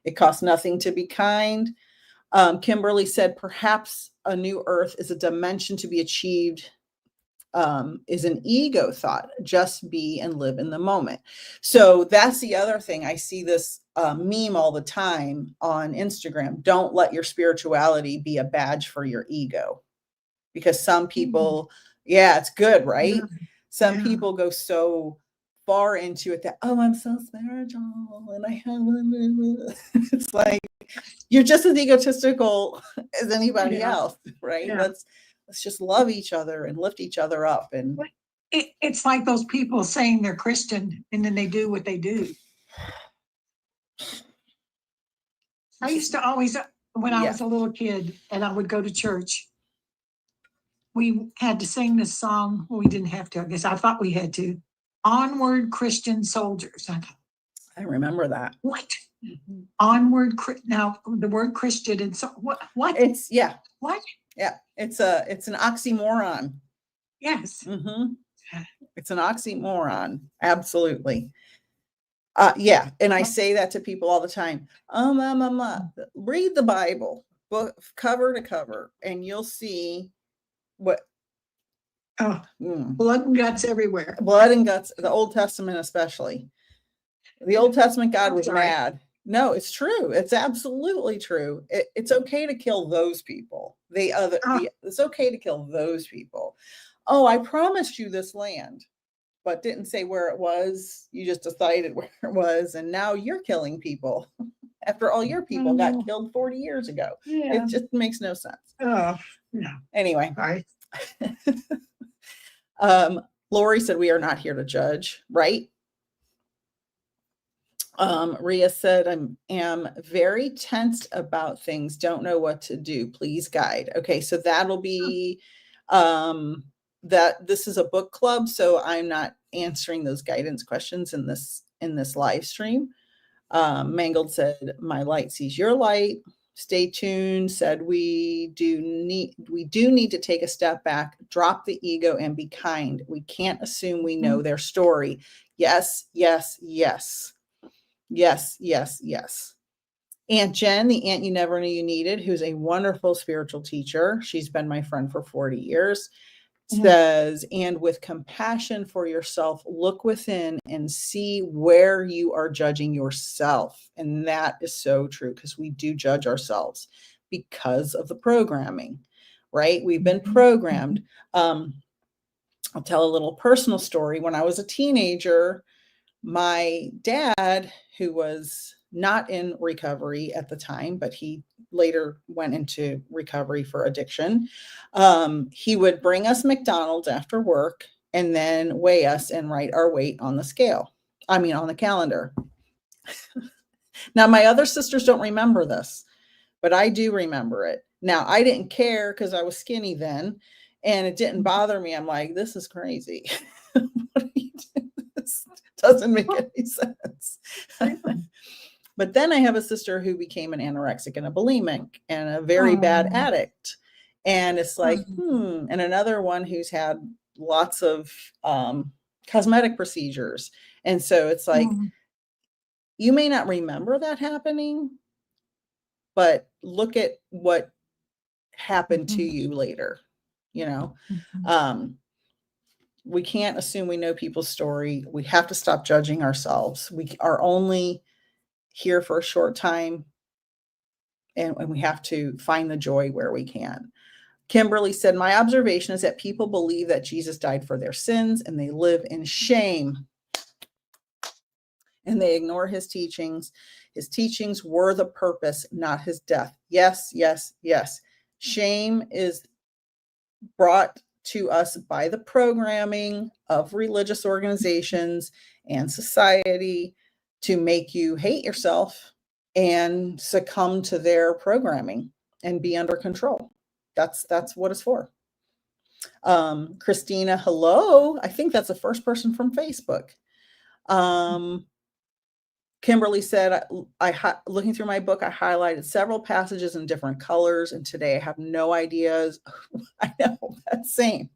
Speaker 1: It costs nothing to be kind. Kimberly said, perhaps a new earth is a dimension to be achieved, is an ego thought. Just be and live in the moment. So that's the other thing. I see this meme all the time on Instagram. Don't let your spirituality be a badge for your ego. Because some people, yeah, it's good, right? Some people go so far into it that, oh, I'm so spiritual and I have, it's like, you're just as egotistical as anybody else, right? Let's just love each other and lift each other up. And
Speaker 2: it's like those people saying they're Christian and then they do what they do. I used to always, when I was a little kid and I would go to church, we had to sing this song. Well, we didn't have to, I guess. I thought we had to. Onward, Christian soldiers.
Speaker 1: I remember that.
Speaker 2: What? Onward. Now the word Christian and so what?
Speaker 1: It's
Speaker 2: What?
Speaker 1: Yeah. It's an oxymoron.
Speaker 2: Yes.
Speaker 1: It's an oxymoron. Absolutely. Yeah. And I say that to people all the time. Read the Bible, book cover to cover, and you'll see what
Speaker 2: blood and guts everywhere.
Speaker 1: Blood and guts, the Old Testament especially. The Old Testament God was mad. No, it's true. It's absolutely true. It's okay to kill those people. It's okay to kill those people. Oh, I promised you this land, but didn't say where it was. You just decided where it was, and now you're killing people after all your people got killed 40 years ago. It just makes no sense. Anyway.
Speaker 2: Right.
Speaker 1: Lori said, we are not here to judge, right? Ria said, I am very tensed about things. Don't know what to do. Please guide. Okay. So that'll be, that this is a book club. So I'm not answering those guidance questions in this live stream. Mangled said, my light sees your light. Stay tuned. Said, we do need to take a step back, drop the ego and be kind. We can't assume we know their story. Yes, yes, yes. Yes, yes, yes. Aunt Jen, the aunt you never knew you needed, who's a wonderful spiritual teacher. She's been my friend for 40 years. Says, and with compassion for yourself, look within and see where you are judging yourself. And that is so true, because we do judge ourselves because of the programming, right? We've been programmed. I'll tell a little personal story. When I was a teenager, my dad, who was not in recovery at the time, but he later went into recovery for addiction. He would bring us McDonald's after work and then weigh us and write our weight on the scale. I mean, on the calendar. Now, my other sisters don't remember this, but I do remember it. Now, I didn't care because I was skinny then, and it didn't bother me. I'm like, this is crazy. What are you doing? This doesn't make any sense. But then I have a sister who became an anorexic and a bulimic and a very bad addict. And it's like, and another one who's had lots of cosmetic procedures. And so it's like, you may not remember that happening, but look at what happened to you later, you know? We can't assume we know people's story. We have to stop judging ourselves. We are only here for a short time, and we have to find the joy where we can. Kimberly said, my observation is that people believe that Jesus died for their sins and they live in shame and they ignore his teachings. His teachings were the purpose, not his death. Yes, yes, yes. Shame is brought to us by the programming of religious organizations and society to make you hate yourself and succumb to their programming and be under control. That's what it's for. Christina, hello. I think that's the first person from Facebook. Kimberly said, looking through my book, I highlighted several passages in different colors, and today I have no ideas. I know, that's same.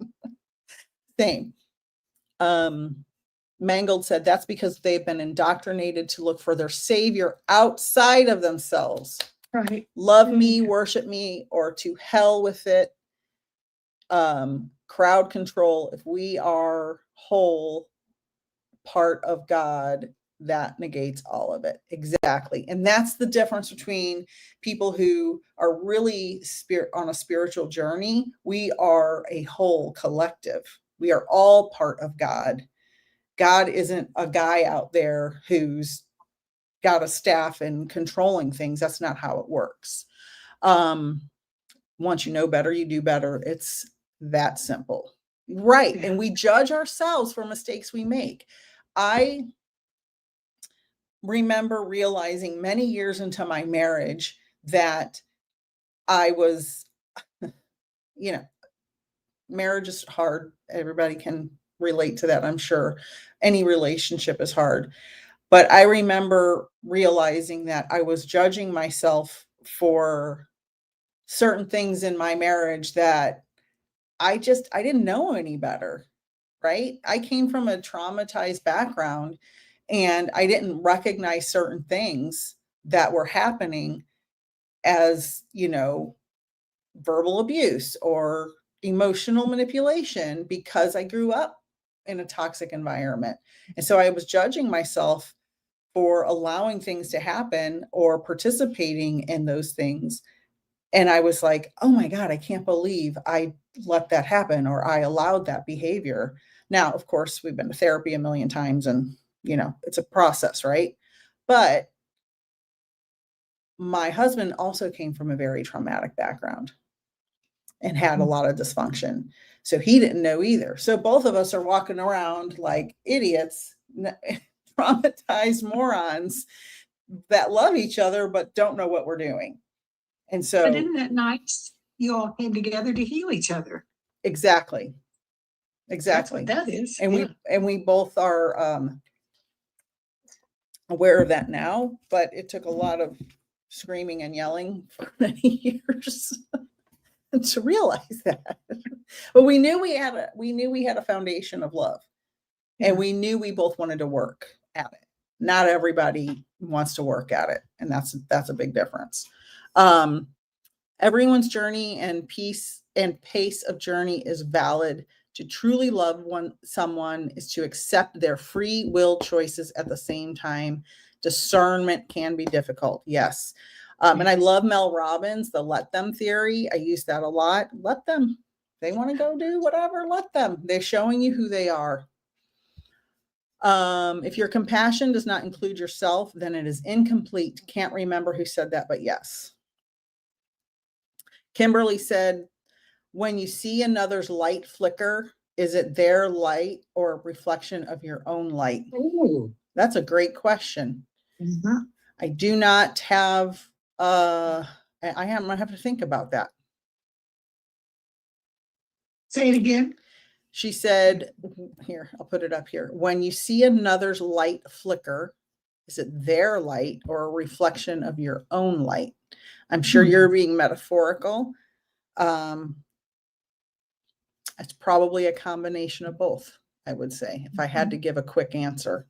Speaker 1: Mangled said, that's because they've been indoctrinated to look for their savior outside of themselves.
Speaker 2: Right.
Speaker 1: Love me, worship me, or to hell with it. Crowd control. If we are whole, part of God, that negates all of it. Exactly. And that's the difference between people who are really on a spiritual journey. We are a whole collective. We are all part of God. God isn't a guy out there who's got a staff and controlling things. That's not how it works. Once you know better, you do better. It's that simple. Right.
Speaker 2: Yeah.
Speaker 1: And we judge ourselves for mistakes we make. I remember realizing many years into my marriage that I was, marriage is hard. Everybody can relate to that, I'm sure. Any relationship is hard. But I remember realizing that I was judging myself for certain things in my marriage that I didn't know any better, right? I came from a traumatized background and I didn't recognize certain things that were happening as, verbal abuse or emotional manipulation because I grew up in a toxic environment. And so I was judging myself for allowing things to happen or participating in those things. And I was like, oh my God, I can't believe I let that happen or I allowed that behavior. Now, of course, we've been to therapy a million times and, it's a process, right? But my husband also came from a very traumatic background and had a lot of dysfunction. So he didn't know either. So both of us are walking around like idiots, traumatized morons that love each other, but don't know what we're doing. And so,
Speaker 2: But isn't that nice? You all came together to heal each other.
Speaker 1: Exactly.
Speaker 2: That's what that is.
Speaker 1: And we both are aware of that now, but it took a lot of screaming and yelling for many years to realize that. But we knew we had a foundation of love, and we knew we both wanted to work at it. Not everybody wants to work at it, and that's a big difference. Everyone's journey and pace of journey is valid. To truly love someone is to accept their free will choices at the same time. Discernment can be difficult. Yes. And I love Mel Robbins, the let them theory. I use that a lot. Let them. They want to go do whatever, let them. They're showing you who they are. If your compassion does not include yourself, then it is incomplete. Can't remember who said that, but yes. Kimberly said, when you see another's light flicker, is it their light or a reflection of your own light?
Speaker 2: Ooh.
Speaker 1: That's a great question.
Speaker 2: Mm-hmm.
Speaker 1: I do not have, I might have to think about that.
Speaker 2: Say it again.
Speaker 1: She said, here, I'll put it up here. When you see another's light flicker, is it their light or a reflection of your own light? I'm sure you're being metaphorical. It's probably a combination of both, I would say, if I had to give a quick answer.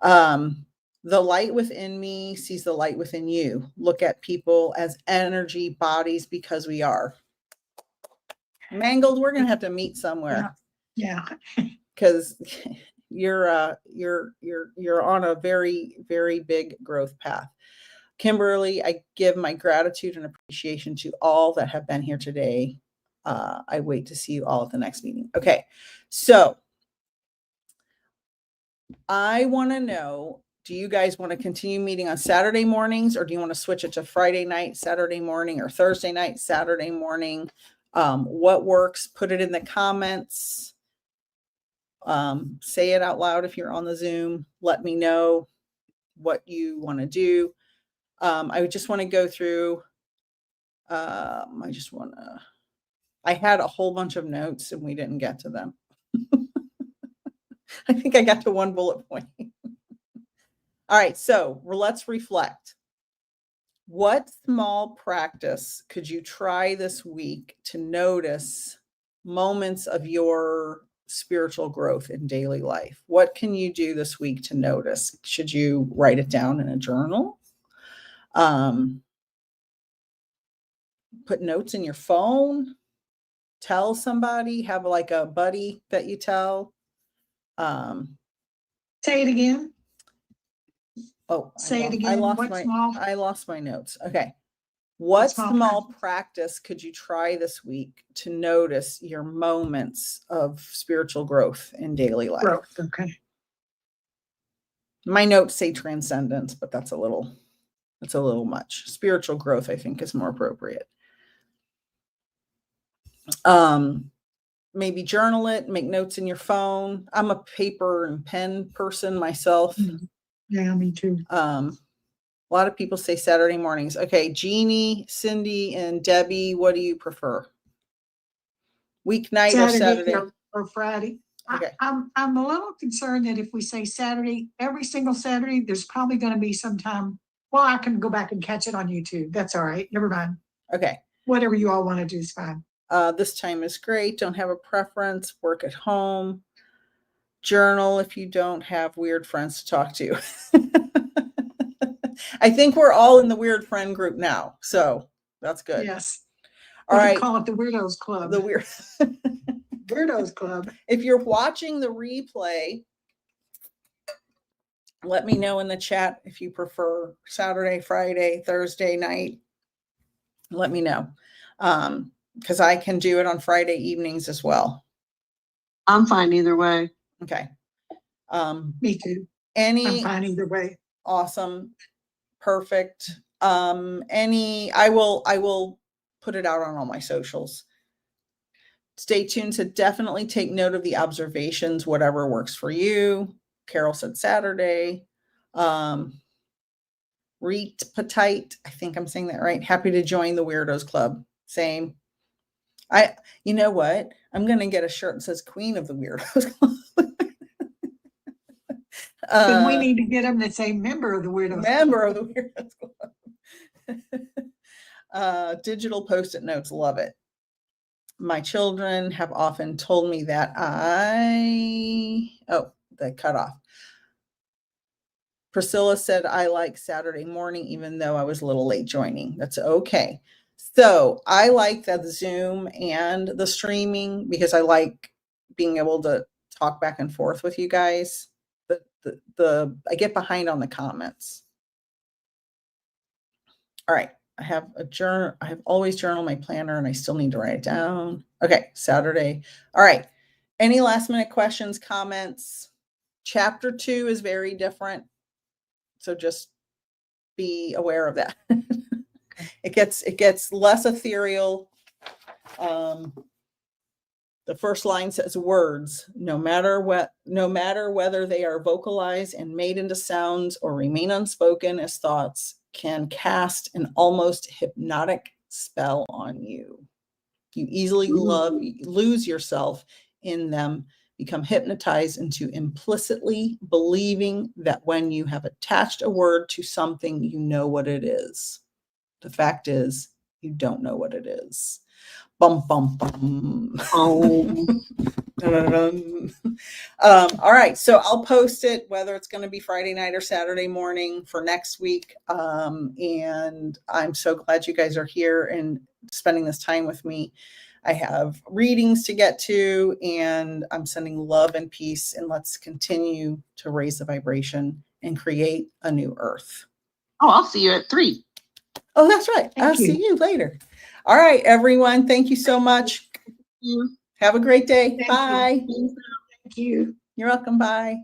Speaker 1: The light within me sees the light within you. Look at people as energy bodies because we are. Mangled, we're going to have to meet somewhere.
Speaker 2: Yeah.
Speaker 1: Because you're on a very, very big growth path. Kimberly, I give my gratitude and appreciation to all that have been here today. I wait to see you all at the next meeting. Okay, so I want to know, do you guys want to continue meeting on Saturday mornings, or do you want to switch it to Friday night, Saturday morning, or Thursday night, Saturday morning? What works? Put it in the comments. Say it out loud if you're on the Zoom. Let me know what you want to do. I just want to go through, I had a whole bunch of notes and we didn't get to them. I think I got to one bullet point. All right, so let's reflect. What small practice could you try this week to notice moments of your spiritual growth in daily life? What can you do this week to notice? Should you write it down in a journal? Put notes in your phone? Tell somebody? Have like a buddy that you tell?
Speaker 2: Say it again.
Speaker 1: Oh,
Speaker 2: Say it
Speaker 1: I
Speaker 2: again.
Speaker 1: lost
Speaker 2: What
Speaker 1: my
Speaker 2: small-
Speaker 1: I lost my notes. Okay. What
Speaker 2: small
Speaker 1: small practice could you try this week to notice your moments of spiritual growth in daily life?
Speaker 2: Growth. Okay.
Speaker 1: My notes say transcendence, but that's a little much. Spiritual growth, I think, is more appropriate. Maybe journal it, make notes in your phone. I'm a paper and pen person myself.
Speaker 2: Yeah, me too.
Speaker 1: A lot of people say Saturday mornings. Okay, Jeannie, Cindy, and Debbie, what do you prefer? Weeknight or Saturday?
Speaker 2: Or Friday.
Speaker 1: Okay.
Speaker 2: I'm a little concerned that if we say Saturday, every single Saturday, there's probably going to be some time. Well, I can go back and catch it on YouTube. That's all right. Never mind.
Speaker 1: Okay.
Speaker 2: Whatever you all want to do is fine.
Speaker 1: This time is great. Don't have a preference. Work at home. Journal if you don't have weird friends to talk to. I think we're all in the weird friend group now. So that's good.
Speaker 2: Yes.
Speaker 1: All
Speaker 2: We
Speaker 1: right.
Speaker 2: can call it the Weirdos Club.
Speaker 1: The weird
Speaker 2: Weirdos Club.
Speaker 1: If you're watching the replay, let me know in the chat if you prefer Saturday, Friday, Thursday night. Let me know. Because I can do it on Friday evenings as well.
Speaker 3: I'm fine either way.
Speaker 1: Okay.
Speaker 2: Me too.
Speaker 1: Any
Speaker 2: I'm fine either way.
Speaker 1: awesome, perfect. I will put it out on all my socials. Stay tuned to definitely take note of the observations, whatever works for you. Carol said Saturday. Reet Petite, I think I'm saying that right. Happy to join the Weirdos Club. Same. You know what? I'm gonna get a shirt that says Queen of the Weirdos Club.
Speaker 2: Then we need to get them that say member of the Weirdos
Speaker 1: Member of the Weirdos Club. Digital post-it notes, love it. My children have often told me that they cut off. Priscilla said, I like Saturday morning, even though I was a little late joining. That's okay. So I like the Zoom and the streaming because I like being able to talk back and forth with you guys. I get behind on the comments. All right. I have a journal. I have always journal my planner and I still need to write it down. Okay. Saturday. All right. Any last minute questions, comments? Chapter 2 is very different. So just be aware of that. It gets less ethereal. The first line says words, no matter whether they are vocalized and made into sounds or remain unspoken as thoughts, can cast an almost hypnotic spell on you. You easily lose yourself in them, become hypnotized into implicitly believing that when you have attached a word to something, you know what it is. The fact is, you don't know what it is. Bum, bum, bum.
Speaker 3: Oh.
Speaker 1: All right. So I'll post it, whether it's going to be Friday night or Saturday morning for next week. And I'm so glad you guys are here and spending this time with me. I have readings to get to, and I'm sending love and peace, and let's continue to raise the vibration and create a new earth.
Speaker 3: Oh, I'll see you at 3.
Speaker 1: Oh, that's right. I'll see you later. All right, everyone. Thank you so much. Have a great day. Bye.
Speaker 2: Thank you.
Speaker 1: You're welcome. Bye.